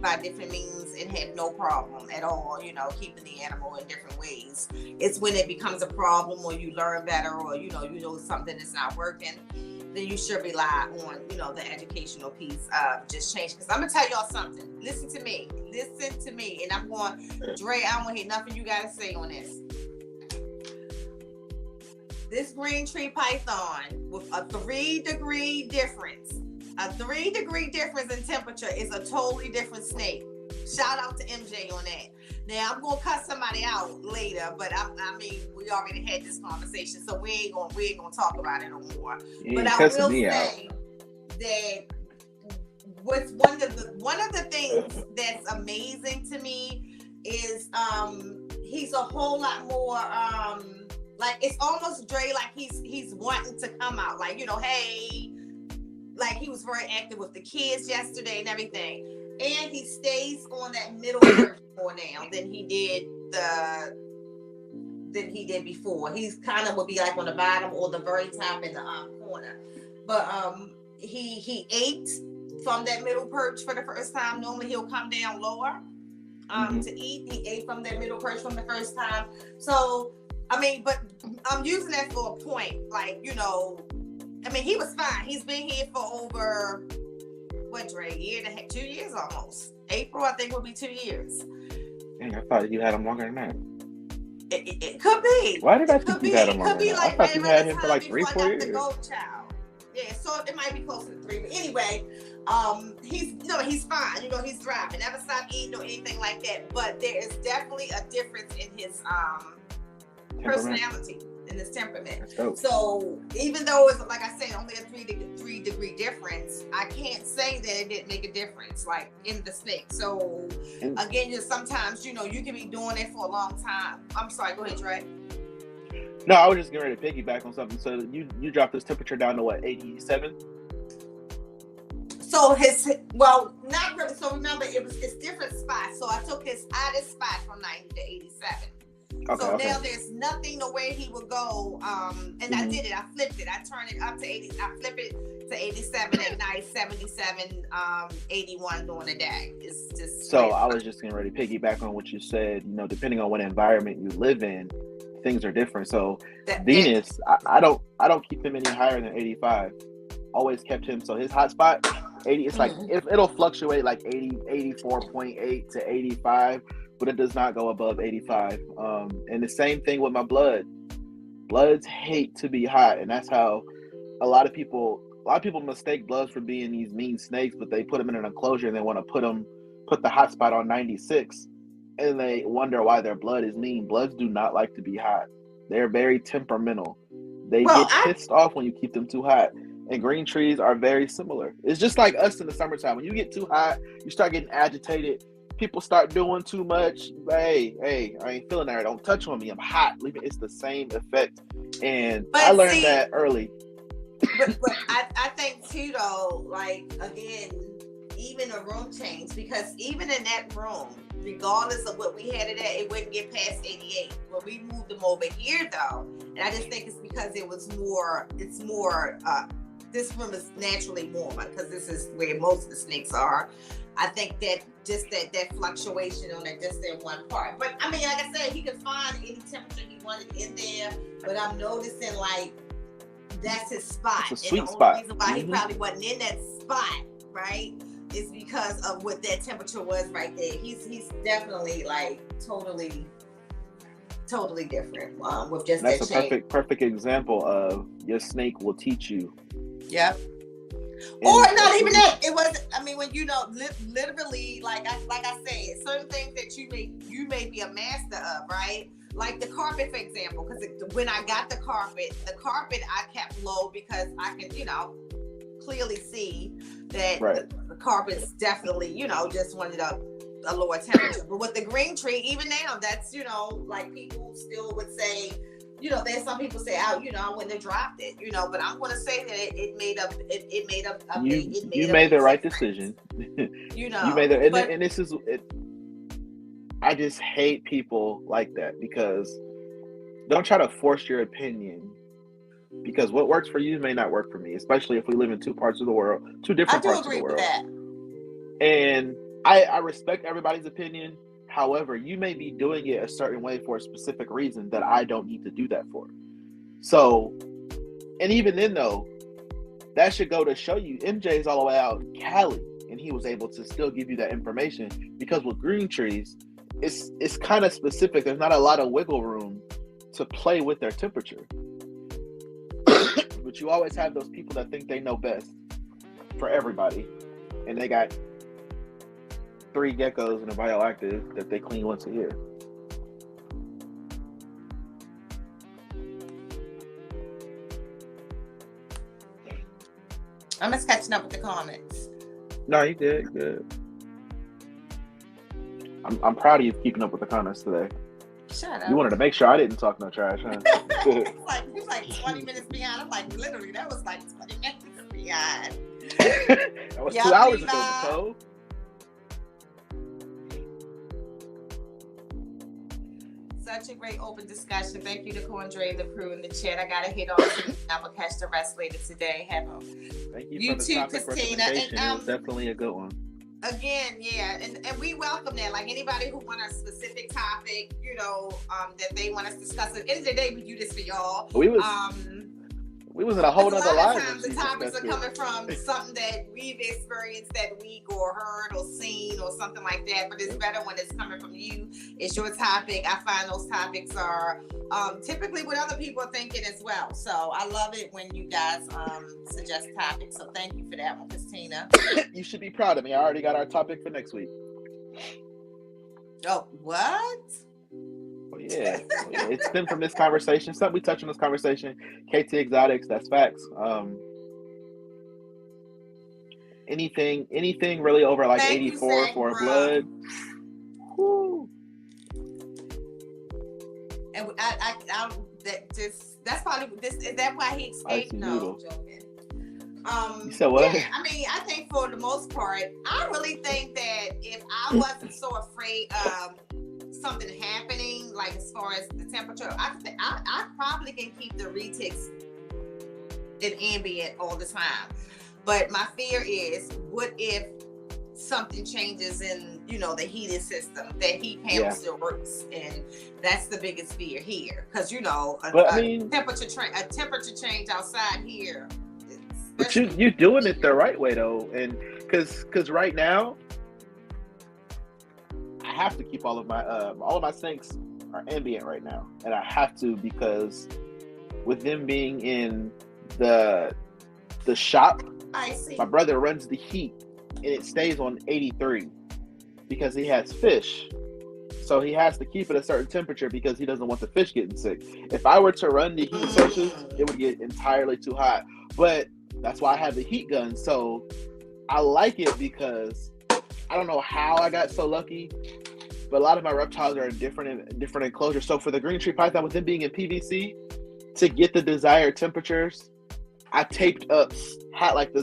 by different means and have no problem at all, keeping the animal in different ways. It's when it becomes a problem or you learn better or, you know something is not working, then you should rely on, the educational piece of just change. Because I'm going to tell y'all something. Listen to me. And I'm going, Dre, I don't want to hear nothing you got to say on this. This green tree python with a 3-degree difference. A 3-degree difference in temperature is a totally different snake. Shout out to MJ on that. Now I'm gonna cut somebody out later, but I mean we already had this conversation, so we ain't gonna talk about it no more. But I will say that what's one of the things that's amazing to me is he's a whole lot more like it's almost Dre like he's wanting to come out, like, you know, hey, like he was very active with the kids yesterday and everything, and he stays on that middle perch more now than he did before. He's kind of would be like on the bottom or the very top in the corner, but he ate from that middle perch for the first time. Normally he'll come down lower to eat. He ate from that middle perch from the first time. So I mean, but I'm using that for a point, like, you know, I mean, he was fine. He's been here for over what, Dre, a year and a half, 2 years almost. April, I think, will be 2 years. Dang, I thought you had him longer than that. It could be. Why did I think you had him longer than that? Like I thought you had him for like 3-4 years. The gold child. Yeah, so it might be closer to 3. But anyway, he's fine. You know, he's thriving. Never stopped eating or anything like that. But there is definitely a difference in his personality and his temperament. So even though it's, like I said, only a 3 degree difference, I can't say that it didn't make a difference, like in the snake. So again, just sometimes, you know, you can be doing it for a long time. I'm sorry, go ahead, Dre. No, I was just getting ready to piggyback on something. So you dropped this temperature down to what, 87? So not really. So remember, it's different spots. So I took his hottest spot from 90 to 87. So now there's nothing to where he would go. And I did it. I flipped it. I turned it up to 80. I flip it to 87 at night, 77, 81 during the day. It's just so I was just getting ready to piggyback on what you said. You know, depending on what environment you live in, things are different. So Venus, I don't keep him any higher than 85. Always kept him. So his hot spot, 80. It's like it'll fluctuate like 80, 84.8 to 85. But it does not go above 85. And the same thing with my blood. Bloods hate to be hot, and that's how a lot of people mistake bloods for being these mean snakes. But they put them in an enclosure and they want to put the hot spot on 96, and they wonder why their blood is mean. Bloods do not like to be hot. They're very temperamental. They get pissed off when you keep them too hot. And green trees are very similar. It's just like us in the summertime. When you get too hot, you start getting agitated. People start doing too much. Hey, I ain't feeling that. Don't touch on me. I'm hot. Leave it. It's the same effect. And I learned that early. But I think too, though, like, again, even a room change, because even in that room, regardless of what we had it at, it wouldn't get past 88. When we moved them over here, though, and I just think it's because it's more, this room is naturally warmer because this is where most of the snakes are. I think that just that fluctuation on that just in one part. But I mean, like I said, he could find any temperature he wanted in there. But I'm noticing like that's his spot. It's a sweet and the spot. only reason why he probably wasn't in that spot, right, is because of what that temperature was right there. He's definitely like totally different with just that's that a perfect example of your snake will teach you. Yep. Or not even that. It was. I mean, when you know, literally, like I said, certain things that you may be a master of, right? Like the carpet, for example. Because when I got the carpet I kept low because I can, you know, clearly see that the carpet's definitely, you know, just wanted a lower temperature. But with the green tree, even now, that's, you know, like people still would say. You know, there's some people say, "Oh, you know, I wouldn't have dropped it." You know, but I'm going to say that it made You made the right decision. You know, you made the and this is it. I just hate people like that because don't try to force your opinion because what works for you may not work for me, especially if we live in two different parts of the world. I agree with that. And I respect everybody's opinion. However, you may be doing it a certain way for a specific reason that I don't need to do that for. So, and even then though, that should go to show you MJ's all the way out in Cali and he was able to still give you that information because with green trees, it's kind of specific. There's not a lot of wiggle room to play with their temperature. But you always have those people that think they know best for everybody. And they got 3 geckos in a Bio Active that they clean once a year. I'm just catching up with the comments. No, you did good. I'm proud of you keeping up with the comments today. Shut You up. wanted to make sure I didn't talk no trash, huh? It's like 20 minutes behind. I'm like, literally, that was like 20 minutes behind. That was 2 hours ago, Nicole. Such a great open discussion. Thank you to Andre and the crew in the chat. I gotta hit on some. I will catch the rest later today. Have a Thank you, you for the too, topic Christina. recommendation. It was definitely a good one. Again, yeah, and we welcome that. Like anybody who want a specific topic, that they want us to discuss. At the end of the day, we do this for y'all. We was in a whole other live. A lot of times the topics are coming from something that we've experienced that week or heard or seen or something like that. But it's better when it's coming from you. It's your topic. I find those topics are typically what other people are thinking as well. So I love it when you guys suggest topics. So thank you for that one, Christina. You should be proud of me. I already got our topic for next week. Oh, what? Yeah, it stemmed from this conversation. Something we touched on this conversation. KT Exotics, that's facts. Anything really over like 84 for blood. Woo. And that's probably this. Is that why he escaped? No, joking. You said what? Yeah, I mean, I think for the most part, I really think that if I wasn't so afraid of something happening, like as far as the temperature, I probably can keep the retics in ambient all the time. But my fear is, what if something changes in, the heating system? That heat panel still works, and that's the biggest fear here. Because a temperature change outside here. But you're doing it the right way though, and because right now, I have to keep all of my sinks are ambient right now, and I have to because with them being in the shop, I see. My brother runs the heat and it stays on 83 because he has fish, so he has to keep it a certain temperature because he doesn't want the fish getting sick. If I were to run the heat sources, it would get entirely too hot. But that's why I have the heat gun. So I like it because I don't know how I got so lucky, but a lot of my reptiles are in different enclosures. So for the green tree python, with them being in PVC, to get the desired temperatures, I taped up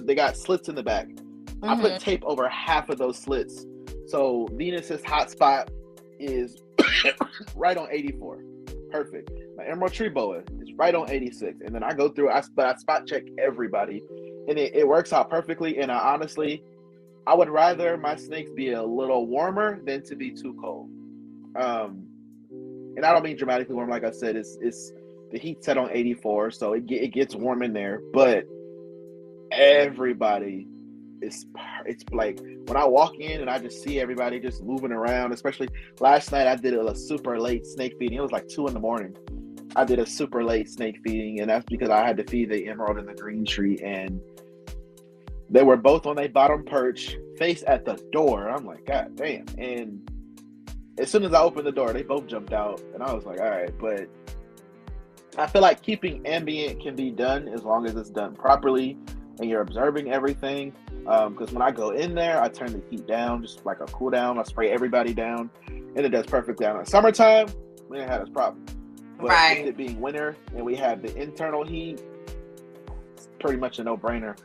they got slits in the back. Mm-hmm. I put tape over half of those slits. So Venus's hotspot is right on 84. Perfect. My emerald tree boa is right on 86. And then I go through, I spot check everybody. And it works out perfectly. And I would rather my snakes be a little warmer than to be too cold. And I don't mean dramatically warm. Like I said, it's the heat set on 84, so it gets warm in there. But everybody it's like when I walk in and I just see everybody just moving around. Especially last night, I did a super late snake feeding. It was like 2 a.m. I did a super late snake feeding, and that's because I had to feed the emerald and the green tree, and they were both on their bottom perch, face at the door. I'm like, God damn. And as soon as I opened the door, they both jumped out. And I was like, all right. But I feel like keeping ambient can be done as long as it's done properly and you're observing everything. Because when I go in there, I turn the heat down, just like a cool down. I spray everybody down, and it does perfectly. In the summertime, we didn't have this problem. But with it being winter and we have the internal heat, it's pretty much a no-brainer.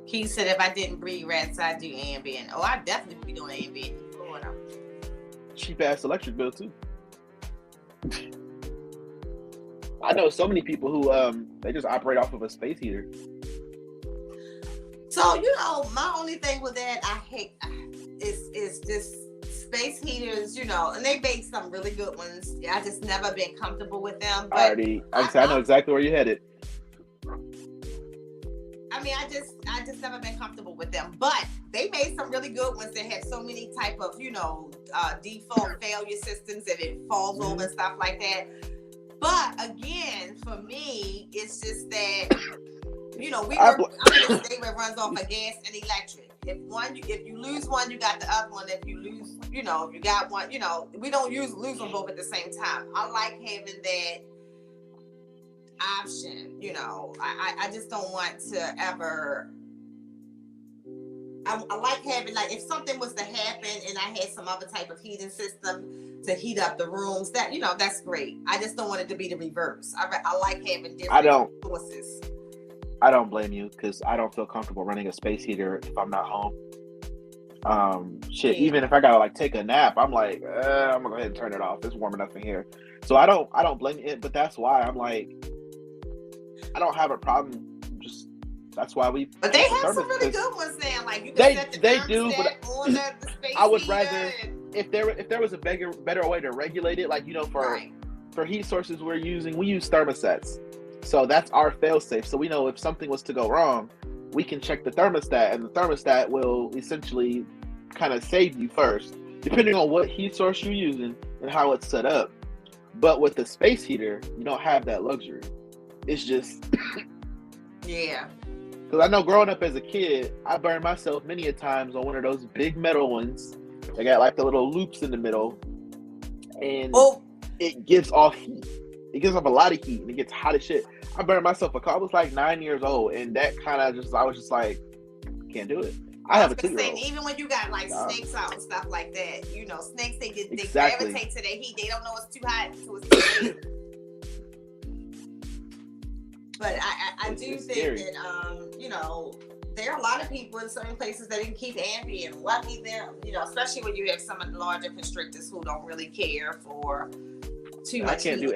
He said if I didn't breed rats, I'd do ambient. Oh, I'd definitely be doing ambient in Florida. Cheap ass electric bill too. I know so many people who they just operate off of a space heater. So my only thing with that I hate is just space heaters, and they make some really good ones. I just never been comfortable with them. But I know exactly where you headed. I mean, I just never been comfortable with them, but they made some really good ones that have so many type of, default failure systems that it falls over and stuff like that. But again, for me, it's just that, I'm in a state where it runs off of gas and electric. If you lose one, you got the other one. If you lose, if you got one, we don't lose them both at the same time. I like having that option. I just don't want to ever I like having, like, if something was to happen and I had some other type of heating system to heat up the rooms, that, that's great. I just don't want it to be the reverse. I like having I different don't sources. I don't blame you because I don't feel comfortable running a space heater if I'm not home. Shit, Yeah. even if I gotta like take a nap, I'm like, I'm gonna go ahead and turn it off. It's warm enough in here. So I don't blame it, but that's why I'm like, I don't have a problem. Just that's why we. But they make the have some thermos, really because good ones now. Like, you can set the they do, but thermostat on the space I would heater rather and, if there was a better way to regulate it, like for right. for heat sources we use thermostats. So that's our fail safe. So we know if something was to go wrong, we can check the thermostat, and the thermostat will essentially kind of save you first, depending on what heat source you're using and how it's set up. But with the space heater, you don't have that luxury. It's just Yeah. because I know growing up as a kid, I burned myself many a times on one of those big metal ones. They got like the little loops in the middle, and it gives off heat. It gives off a lot of heat, and it gets hot as shit. I burned myself a car. I was like 9 years old, and that kind of I was just like, can't do it. I have a 2-year-old. Even when you got like snakes out and stuff like that, snakes, they Exactly. gravitate to their heat. They don't know it's too hot until it's too heat. But I do think scary. that there are a lot of people in certain places that can keep ambient. Lucky there, especially when you have some of the larger constrictors who don't really care for too much. I can't do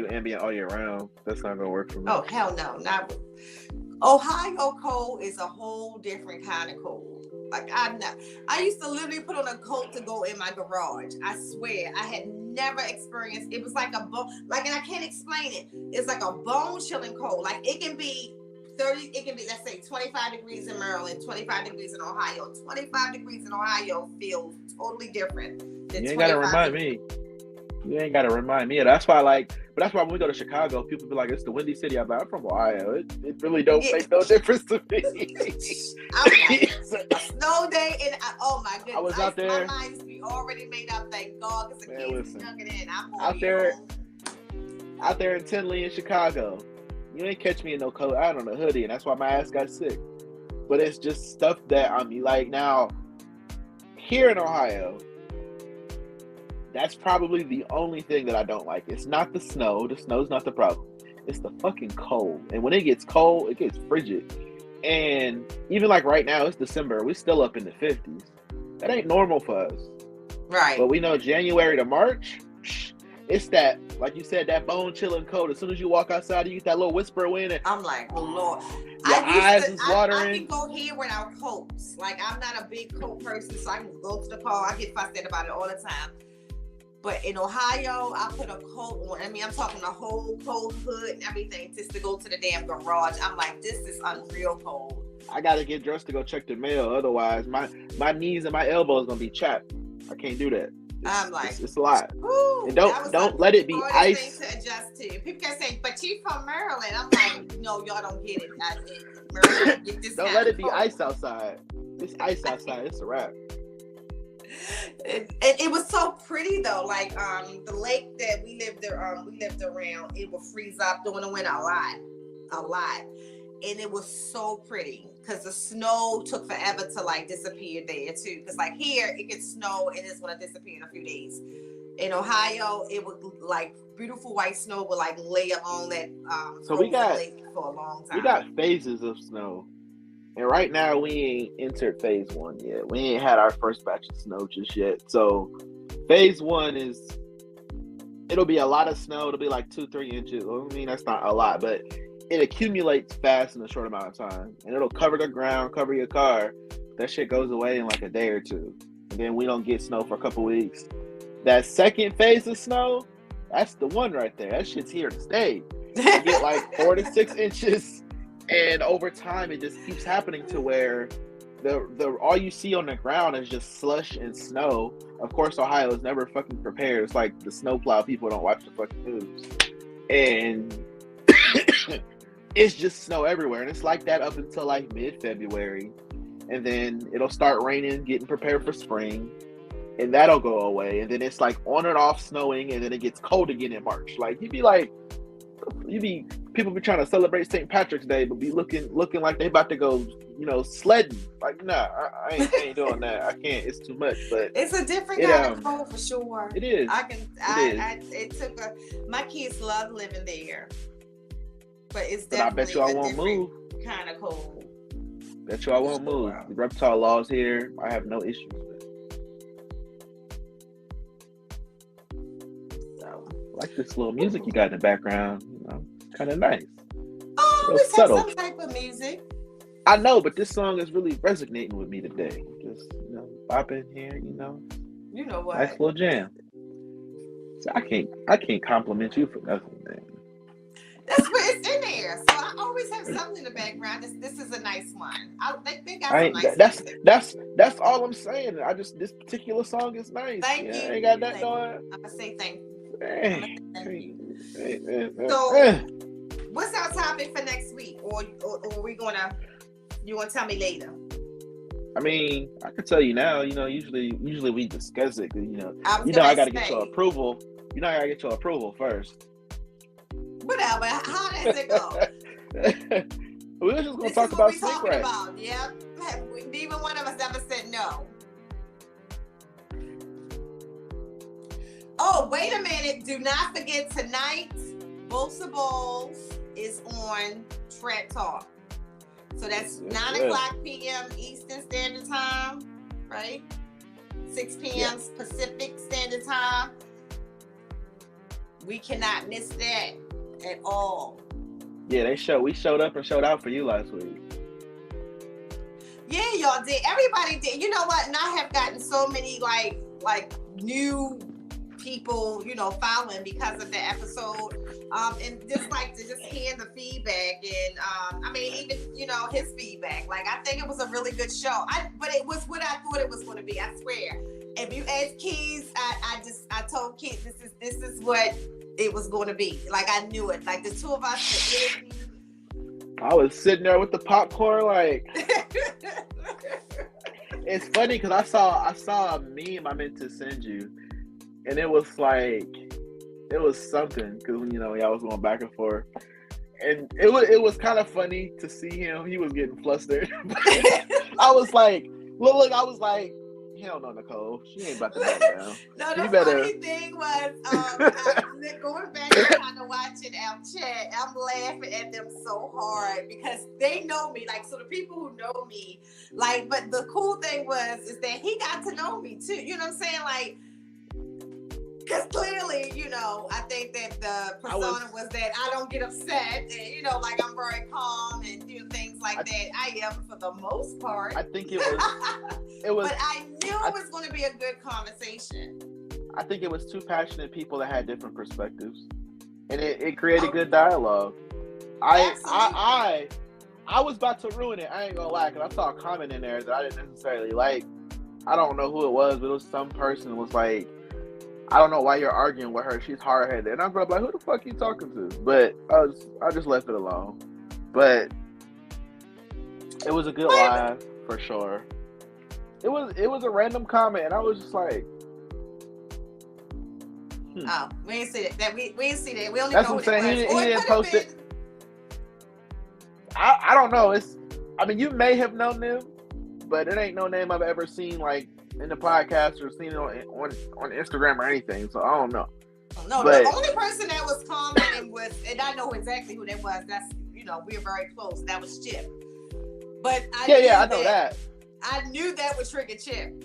ambient all year round. That's not gonna work for me. Oh hell no, not. Ohio cold is a whole different kind of cold. Like I used to literally put on a coat to go in my garage. I swear, I had never experienced. It was like a bone, and I can't explain it. It's like a bone chilling cold. Like it can be 30. It can be, let's say, 25 degrees in Maryland, 25 degrees in Ohio. 25 degrees in Ohio feels totally different than You ain't gotta remind me. You ain't gotta remind me. That's why, but that's why when we go to Chicago, people be like, "It's the windy city." I'm like, I'm from Ohio. It really don't make no difference to me. I'm like, a snow day, and oh my goodness, I was out there. My mind used to be already made up. Thank God, because the kids stuck it in. I'm out there in Tinley in Chicago. You ain't catch me in no coat. I don't know, hoodie, and that's why my ass got sick. But it's just stuff that like now here in Ohio. That's probably the only thing that I don't like. It's not the snow. The snow's not the problem. It's the fucking cold. And when it gets cold, it gets frigid. And even like right now, it's December. We're still up in the 50s. That ain't normal for us. Right. But we know January to March, it's that, like you said, that bone chilling cold. As soon as you walk outside, you get that little whisper wind. And I'm like, oh Lord. Your eyes is watering. I can go here without coats. Like, I'm not a big coat person, so I can go to the car. I get fussed at about it all the time. But in Ohio, I put a coat on. I mean, I'm talking the whole coat, hood, and everything just to go to the damn garage. I'm like, this is unreal cold. I gotta get dressed to go check the mail. Otherwise, my knees and my elbows gonna be chapped. I can't do that. I'm like, it's a lot. Woo, and don't let it be ice. Thing to adjust to. People can say, but you from Maryland. I'm like, no, y'all don't get it. Maryland, don't let it be ice outside. It's ice outside. It's a wrap. It was so pretty though. Like the lake that we lived around, it would freeze up during the winter a lot, and it was so pretty because the snow took forever to like disappear there too. Because like here, it gets snow and it's gonna disappear in a few days. In Ohio, it would like beautiful white snow would like lay on that so we got lake for a long time. We got phases of snow. And right now, we ain't entered phase 1 yet. We ain't had our first batch of snow just yet. So, phase 1 it'll be a lot of snow. It'll be like 2-3 inches. Well, I mean, that's not a lot, but it accumulates fast in a short amount of time. And it'll cover the ground, cover your car. That shit goes away in like a day or two. And then we don't get snow for a couple weeks. That second phase of snow, that's the one right there. That shit's here to stay. You get like 4 to 6 inches. And over time, it just keeps happening to where the all you see on the ground is just slush and snow. Of course, Ohio is never fucking prepared. It's like the snowplow people don't watch the fucking news. And it's just snow everywhere. And it's like that up until like mid-February. And then it'll start raining, getting prepared for spring. And that'll go away. And then it's like on and off snowing. And then it gets cold again in March. Like, people be trying to celebrate St. Patrick's Day, but be looking like they about to go sledding. Like, nah, I ain't doing that. I can't. It's too much. But it's a different kind of cold for sure. It is. It took my kids love living there, but it's But I bet definitely you I won't move. kind of cold. Bet you I won't move. The reptile laws here, I have no issues with. So, I like this little music you got in the background. Kind of nice. Oh, Real we have subtle. some type of music. I know, but this song is really resonating with me today. Just bopping here, You know what? Nice little jam. So I can't compliment you for nothing, man. That's what it's in there. So I always have something in the background. This is a nice one. They got some nice music. That's all I'm saying. This particular song is nice. Thank you. I ain't got that going. I'm gonna say thank you. Hey. So, what's our topic for next week? Or you gonna tell me later? I mean, I can tell you now. Usually we discuss it. I gotta get your approval. I gotta get your approval first. Whatever. How does it go? We're just gonna talk about sneak rack. Yeah. Neither one of us ever said no. Oh, wait a minute. Do not forget tonight, Bolts of Balls is on Track Talk. So that's 9:00 p.m. Eastern Standard Time, right? 6 p.m. Pacific Standard Time. We cannot miss that at all. Yeah, we showed up and showed out for you last week. Yeah, y'all did. Everybody did. You know what? And I have gotten so many like new people, following because of the episode. And just like to just hear the feedback and even his feedback. Like, I think it was a really good show. But it was what I thought it was going to be. I swear. If you ask Keys, I told Keys this is what it was going to be. Like, I knew it. Like, the two of us. I was sitting there with the popcorn, like. It's funny because I saw a meme I meant to send you, and it was like, it was something because y'all was going back and forth, and it was kind of funny to see him. He was getting flustered. I was like, look, I was like, hell no, Nicole, she ain't about to back down. No, the funny thing was, going back and kind of watching our chat, I'm laughing at them so hard because they know me. Like, so the people who know me, like, but the cool thing is that he got to know me too. You know what I'm saying? Like, because clearly, I think that the persona was that I don't get upset and, like, I'm very calm and do things like that. I am for the most part. I think it was. But I knew it was going to be a good conversation. I think it was two passionate people that had different perspectives, and it created good dialogue. I was about to ruin it. I ain't gonna lie, because I saw a comment in there that I didn't necessarily like. I don't know who it was, but it was some person who was like, I don't know why you're arguing with her. She's hard-headed. And I'm like, who the fuck you talking to? But I just left it alone. But it was a good live for sure. It was a random comment, and I was just like, Oh, we didn't see that. We didn't see that. We only that's know what I'm saying. He didn't post it. I don't know. You may have known them, but it ain't no name I've ever seen like in the podcast or seen it on Instagram or anything. So I don't know. No, the only person that was commenting was, and I know exactly who that was. That's we're very close. That was Chip. But I know that. I knew that would trigger Chip.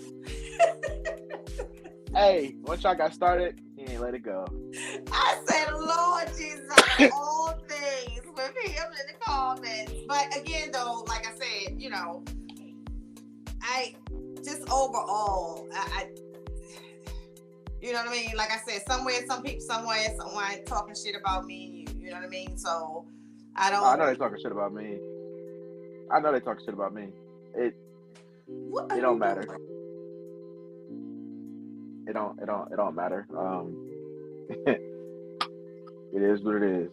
Hey, once y'all got started, he ain't let it go. I said, Lord Jesus, all things with him in the comments. But again, though, like I said, I just overall, I you know what I mean? Like I said, somewhere, some people, someone talking shit about me and you. You know what I mean? So I don't. I know they talking shit about me. It don't matter. It don't matter. It is what it is.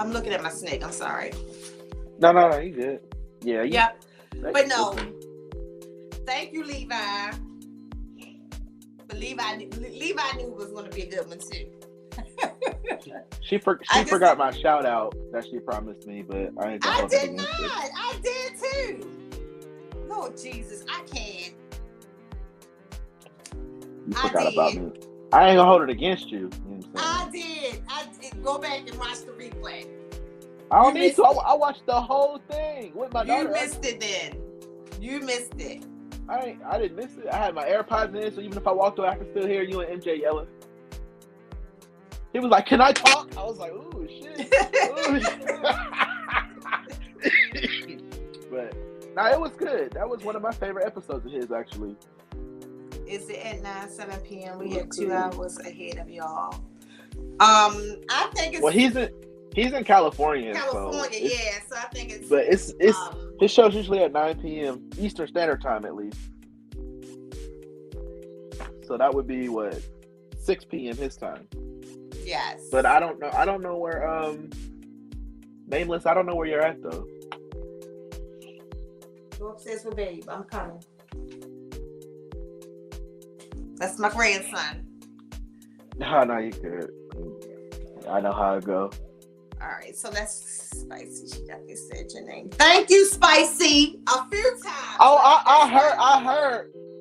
I'm looking at my snake. I'm sorry. No, you good. Yeah. Yep. But no. Thank you, Levi. But Levi knew it was going to be a good one too. She forgot my shout out that she promised me, but I ain't gonna hold it against her. I did too. Lord Jesus, I can't. You forgot about me. I ain't gonna hold it against you. You know what I did. Go back and watch the replay. I don't need to. I watched the whole thing with my daughter. You missed it then. You missed it. I didn't miss it. I had my AirPods in, so even if I walked away, I could still hear you and MJ yelling. He was like, "Can I talk?" I was like, "Ooh, shit." But nah, it was good. That was one of my favorite episodes of his, actually. Is it at 7 p.m.? We have 2 hours ahead of y'all. I think it's he's in California. California, so yeah. So I think it's. But it's his show's usually at 9 p.m. Eastern Standard Time, at least. So that would be 6 p.m. his time. Yes. But I don't know. I don't know where Nameless. I don't know where you're at though. Go upstairs with Babe. I'm coming. That's my grandson. No, you good. I know how it go. All right, so that's Spicy. She definitely said your name. Thank you, Spicy, a few times. Oh,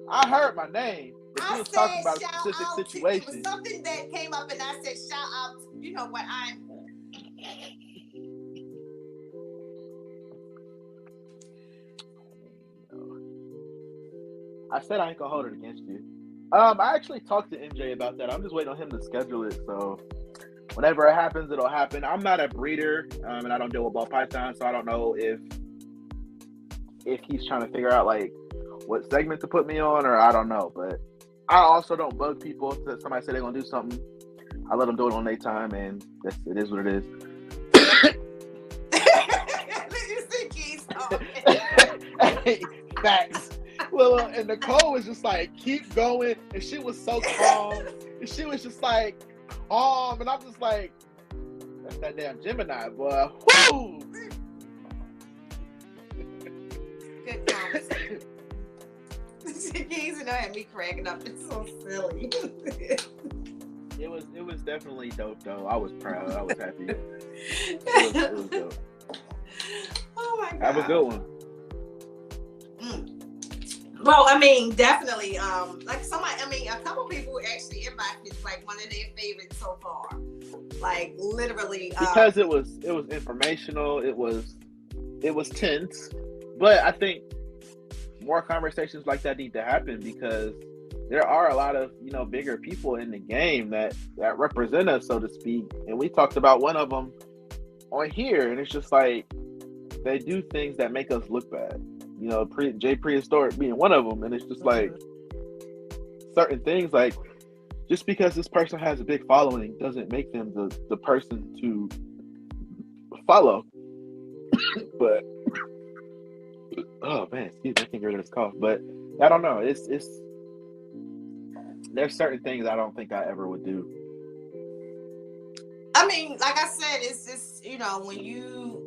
I heard my name. But she was talking about a specific situation. It was something that came up, and I said, "Shout out!" You know what I'm. I said I ain't gonna hold it against you. I actually talked to MJ about that. I'm just waiting on him to schedule it. So whenever it happens, it'll happen. I'm not a breeder, and I don't deal with ball pythons, so I don't know if he's trying to figure out like what segment to put me on, or I don't know. But I also don't bug people. If somebody say they're gonna do something, I let them do it on their time, and it is what it is. Hey, facts. Well, and Nicole was just like, keep going, and she was so calm, and she was just like, and I'm just like, that's that damn Gemini, boy. Woo! Good conversation. Keys and I had me cracking up. It's so silly. It was definitely dope though. I was proud. I was happy. It was dope. Oh my god. Have a good one. Well, I mean, definitely. Like somebody, I mean, a couple people actually inboxed like one of their favorites so far. Like literally. Because it was informational. It was tense, but I think more conversations like that need to happen because there are a lot of bigger people in the game that represent us, so to speak. And we talked about one of them on here, and it's just like they do things that make us look bad. Jay Prehistoric being one of them, and it's just like certain things like just because this person has a big following doesn't make them the person to follow. But oh man, excuse me, I can't get rid of this cough. But I don't know. It's there's certain things I don't think I ever would do. I mean, like I said, it's just when you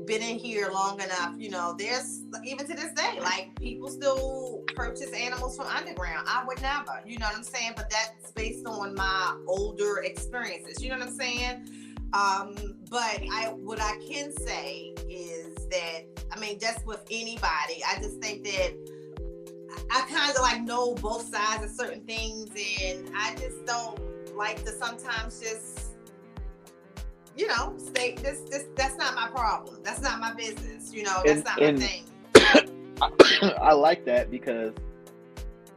been in here long enough, there's even to this day, like people still purchase animals from underground. I would never, you know what I'm saying? But that's based on my older experiences, you know what I'm saying? But what I can say is that, I mean, just with anybody, I just think that I kind of like know both sides of certain things, and I just don't like to sometimes just stay. That's not my problem. That's not my business. That's not my thing. I like that because,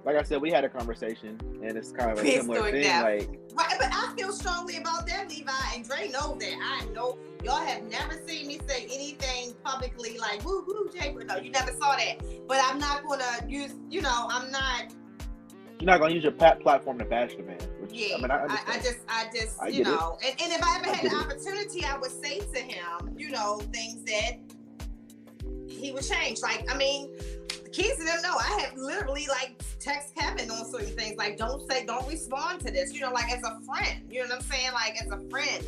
like I said, we had a conversation, and it's kind of a similar thing. Right, but I feel strongly about that, Levi, and Dre knows that. I know y'all have never seen me say anything publicly like "woo woo Jay." No, you never saw that. But I'm not gonna use. I'm not. You're not gonna use your platform to bash the man. Yeah, I mean, I just, and if I ever had the opportunity, I would say to him, things that he would change. Like, I mean, the kids don't know. I have literally like text Kevin on certain things, like don't respond to this, like as a friend. You know what I'm saying? Like as a friend.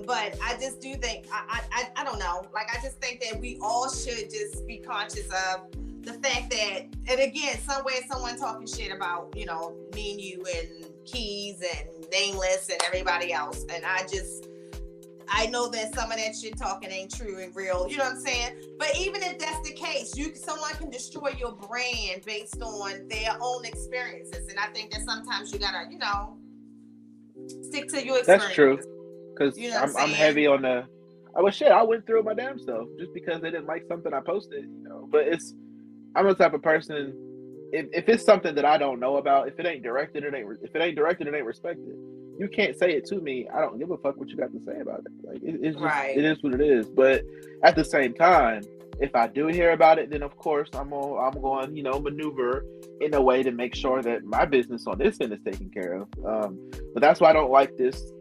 But I just do think I don't know. Like I just think that we all should just be conscious of the fact that, and again, somewhere someone talking shit about, me and you, and Keys and Nameless and everybody else. And I know that some of that shit talking ain't true and real. You know what I'm saying? But even if that's the case, someone can destroy your brand based on their own experiences. And I think that sometimes you gotta, stick to your That's true. experiences. Because You know what I'm I'm saying? heavy on the. I was shit. I went through it my damn self just because they didn't like something I posted. But I'm the type of person. If it's something that I don't know about, if it ain't directed, it ain't respected. You can't say it to me. I don't give a fuck what you got to say about it. Like it's just Right. it is what it is. But at the same time, if I do hear about it, then of course I'm going maneuver in a way to make sure that my business on this end is taken care of. But that's why I don't like this.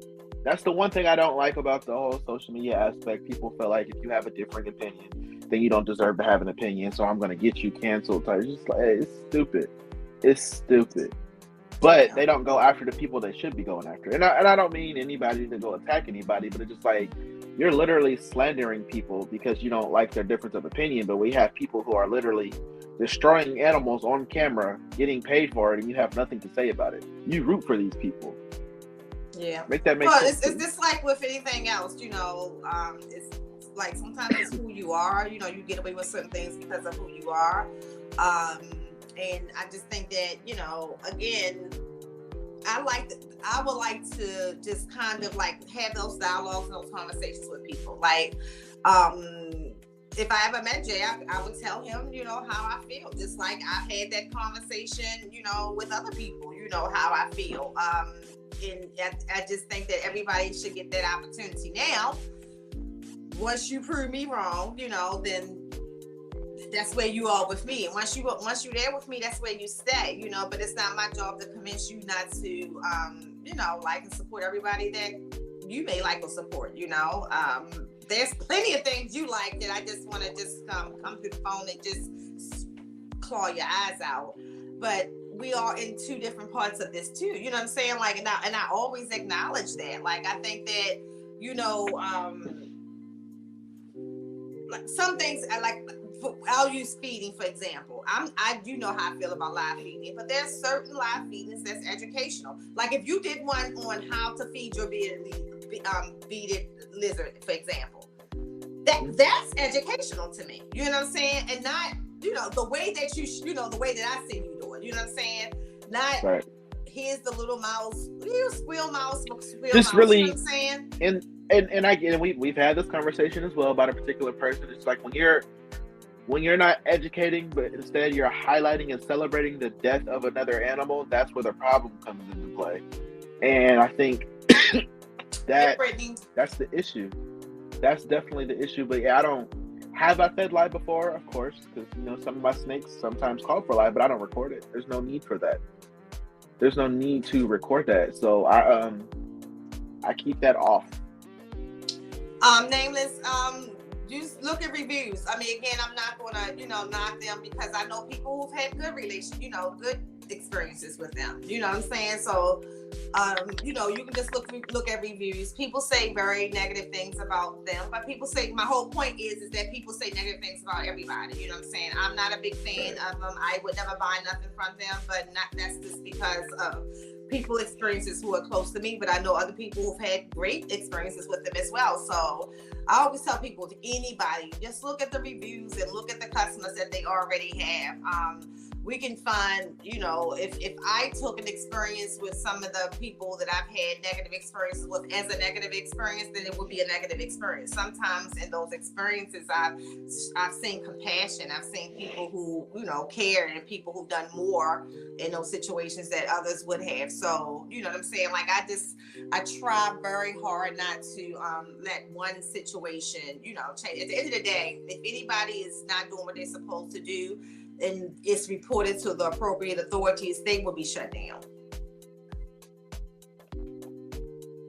That's the one thing I don't like about the whole social media aspect. People feel like if you have a different opinion, then you don't deserve to have an opinion. So I'm going to get you canceled. It's just like, hey, it's stupid. It's stupid. But they don't go after the people they should be going after. And I don't mean anybody to go attack anybody, but it's just like you're literally slandering people because you don't like their difference of opinion. But we have people who are literally destroying animals on camera, getting paid for it, and you have nothing to say about it. You root for these people. Yeah. Make that make sense. It's just like with anything else, it's like sometimes it's who you are. You get away with certain things because of who you are. And I just think that, again, I would like to just kind of like have those dialogues and those conversations with people. Like, if I ever met Jay, I would tell him, how I feel. Just like I've had that conversation, with other people, how I feel. And I just think that everybody should get that opportunity. Now, once you prove me wrong, then that's where you are with me. And once you're there with me, that's where you stay, But it's not my job to convince you not to, like and support everybody that you may like or support. There's plenty of things you like that I just want to just come through the phone and just claw your eyes out. But we are in two different parts of this too. You know what I'm saying? Like, and I always acknowledge that. Like, I think that, like some things I'll use feeding, for example. I do know how I feel about live feeding, but there's certain live feedings that's educational. Like if you did one on how to feed your bearded lizard, for example, that's educational to me. You know what I'm saying? And not, the way that the way that I see you do it. You know what I'm saying? Not right. Here's the little mouse, squeal mouse, just mouse, really, you know what I'm saying? And I get it. We've had this conversation as well about a particular person. It's like when you're not educating, but instead you're highlighting and celebrating the death of another animal, that's where the problem comes into play. And I think that's the issue. That's definitely the issue. But yeah, I fed live before, of course, because some of my snakes sometimes call for live, but I don't record it. There's no need for that. There's no need to record that. So I keep that off. Nameless, just look at reviews. I mean, again, I'm not gonna, knock them because I know people who've had good good experiences with them. You know what I'm saying? So, you can just look at reviews. People say very negative things about them, but my whole point is that people say negative things about everybody. You know what I'm saying? I'm not a big fan of them. I would never buy nothing from them, but that's just because of people experiences who are close to me, but I know other people who've had great experiences with them as well. So I always tell people, to anybody, just look at the reviews and look at the customers that they already have. We can find, if I took an experience with some of the people that I've had negative experiences with as a negative experience, then it would be a negative experience. Sometimes in those experiences, I've seen compassion. I've seen people who, care, and people who've done more in those situations that others would have. So, you know what I'm saying? Like, I try very hard not to let one situation, change. At the end of the day, if anybody is not doing what they're supposed to do, and it's reported to the appropriate authorities, they will be shut down.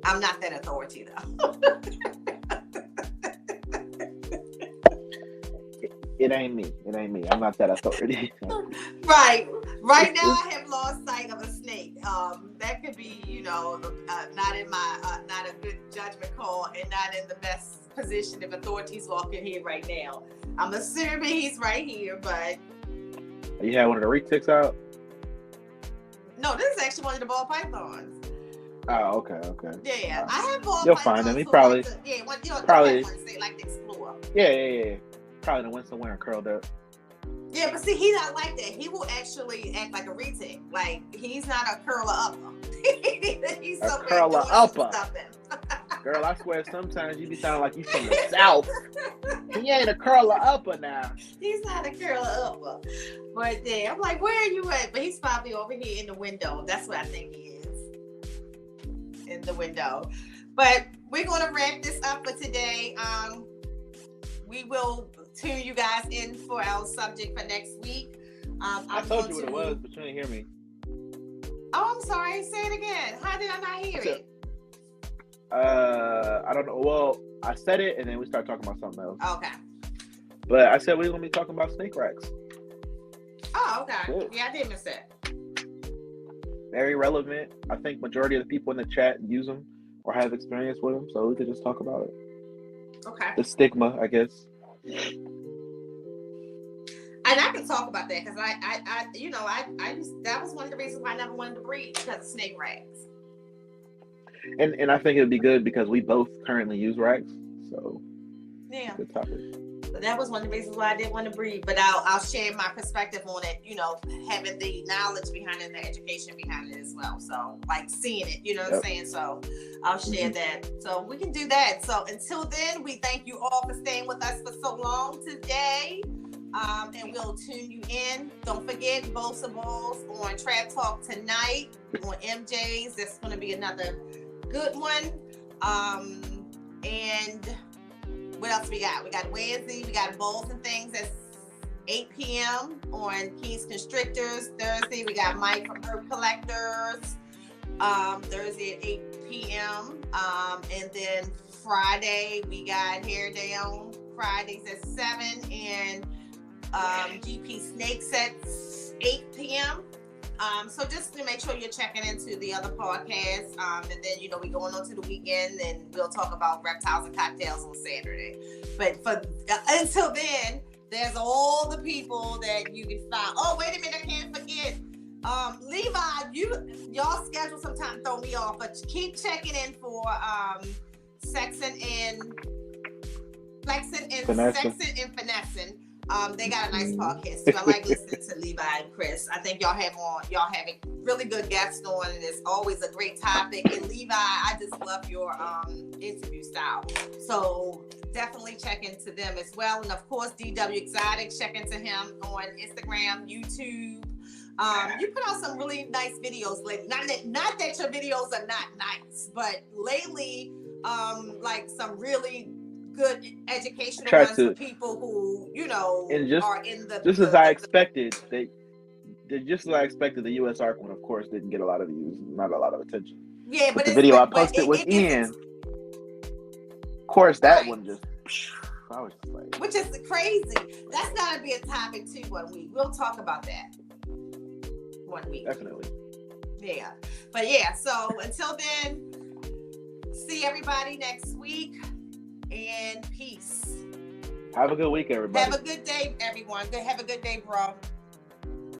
I'm not that authority, though. It ain't me. I'm not that authority. Right now, I have lost sight of a snake. That could be, not in my, not a good judgment call, and not in the best position if authorities walk in here right now. I'm assuming he's right here, but. You had one of the retics out? No, this is actually one of the ball pythons. Oh, okay. Yeah, I have ball You'll pythons find him. He who probably, like to, yeah, one, you know, they have probably, ones they like to explore. yeah. Probably done went somewhere and curled up. Yeah, but see, he's not like that. He will actually act like a retake. Like, he's not a curler upper. He's A somewhere curler doing upper. some stuff. Girl, I swear sometimes you be sounding like you from the South. He ain't a curler upper now. He's not a curler upper. But yeah, I'm like, where are you at? But he's probably over here in the window. That's what I think he is. In the window. But we're going to wrap this up for today. We will tune you guys in for our subject for next week. I told you what it was, but you didn't hear me. Oh, I'm sorry. Say it again. How did I not hear it? I don't know. Well, I said it, and then we started talking about something else. Okay. But I said we're going to be talking about snake racks. Oh, okay. Cool. Yeah, I did miss that. Very relevant. I think majority of the people in the chat use them or have experience with them, so we could just talk about it. Okay. The stigma, I guess. And I can talk about that because I just, that was one of the reasons why I never wanted to breed, because of snake racks. And I think it would be good because we both currently use racks, so yeah, good topic. So that was one of the reasons why I didn't want to breed. But I'll share my perspective on it. You know, having the knowledge behind it, and the education behind it as well. So like seeing it, you know what I'm saying. So I'll share that. So we can do that. So until then, we thank you all for staying with us for so long today. And we'll tune you in. Don't forget Bosa Balls on Trap Talk tonight on MJ's. That's going to be another good one. And what else we got? We got Wednesday. We got Bowls and Things at 8 p.m. on King's Constrictors. Thursday, we got Mike from Herb Collectors. Thursday at 8 p.m. And then Friday, we got Hair Down. Fridays at 7 and GP Snakes at 8 p.m. So just to make sure you're checking into the other podcasts. And then, you know, we going on to the weekend and we'll talk about reptiles and cocktails on Saturday. But for until then, there's all the people that you can find. Oh, wait a minute, I can't forget. Levi, y'all schedule sometime throw me off, but keep checking in for Sexing and Flexing and Sexing and Finessing. They got a nice podcast too. I like listening to Levi and Chris. I think y'all have a really good guests on, and it's always a great topic. And Levi, I just love your interview style. So definitely check into them as well. And of course, DW Exotic, check into him on Instagram, YouTube. You put out some really nice videos lately. Not that your videos are not nice, but lately, like some really good educational ones for people who, you know, are in the just as I expected. Just as I expected, the U.S. Ark one, of course, didn't get a lot of views, not a lot of attention. Yeah, but the video I posted with Ian, of course, that one just. I was just like, which is crazy. That's gotta be a topic too. 1 week, we'll talk about that. 1 week, definitely. Yeah, but yeah. So until then, see everybody next week. And peace. Have a good week, everybody. Have a good day, everyone. Have a good day, bro.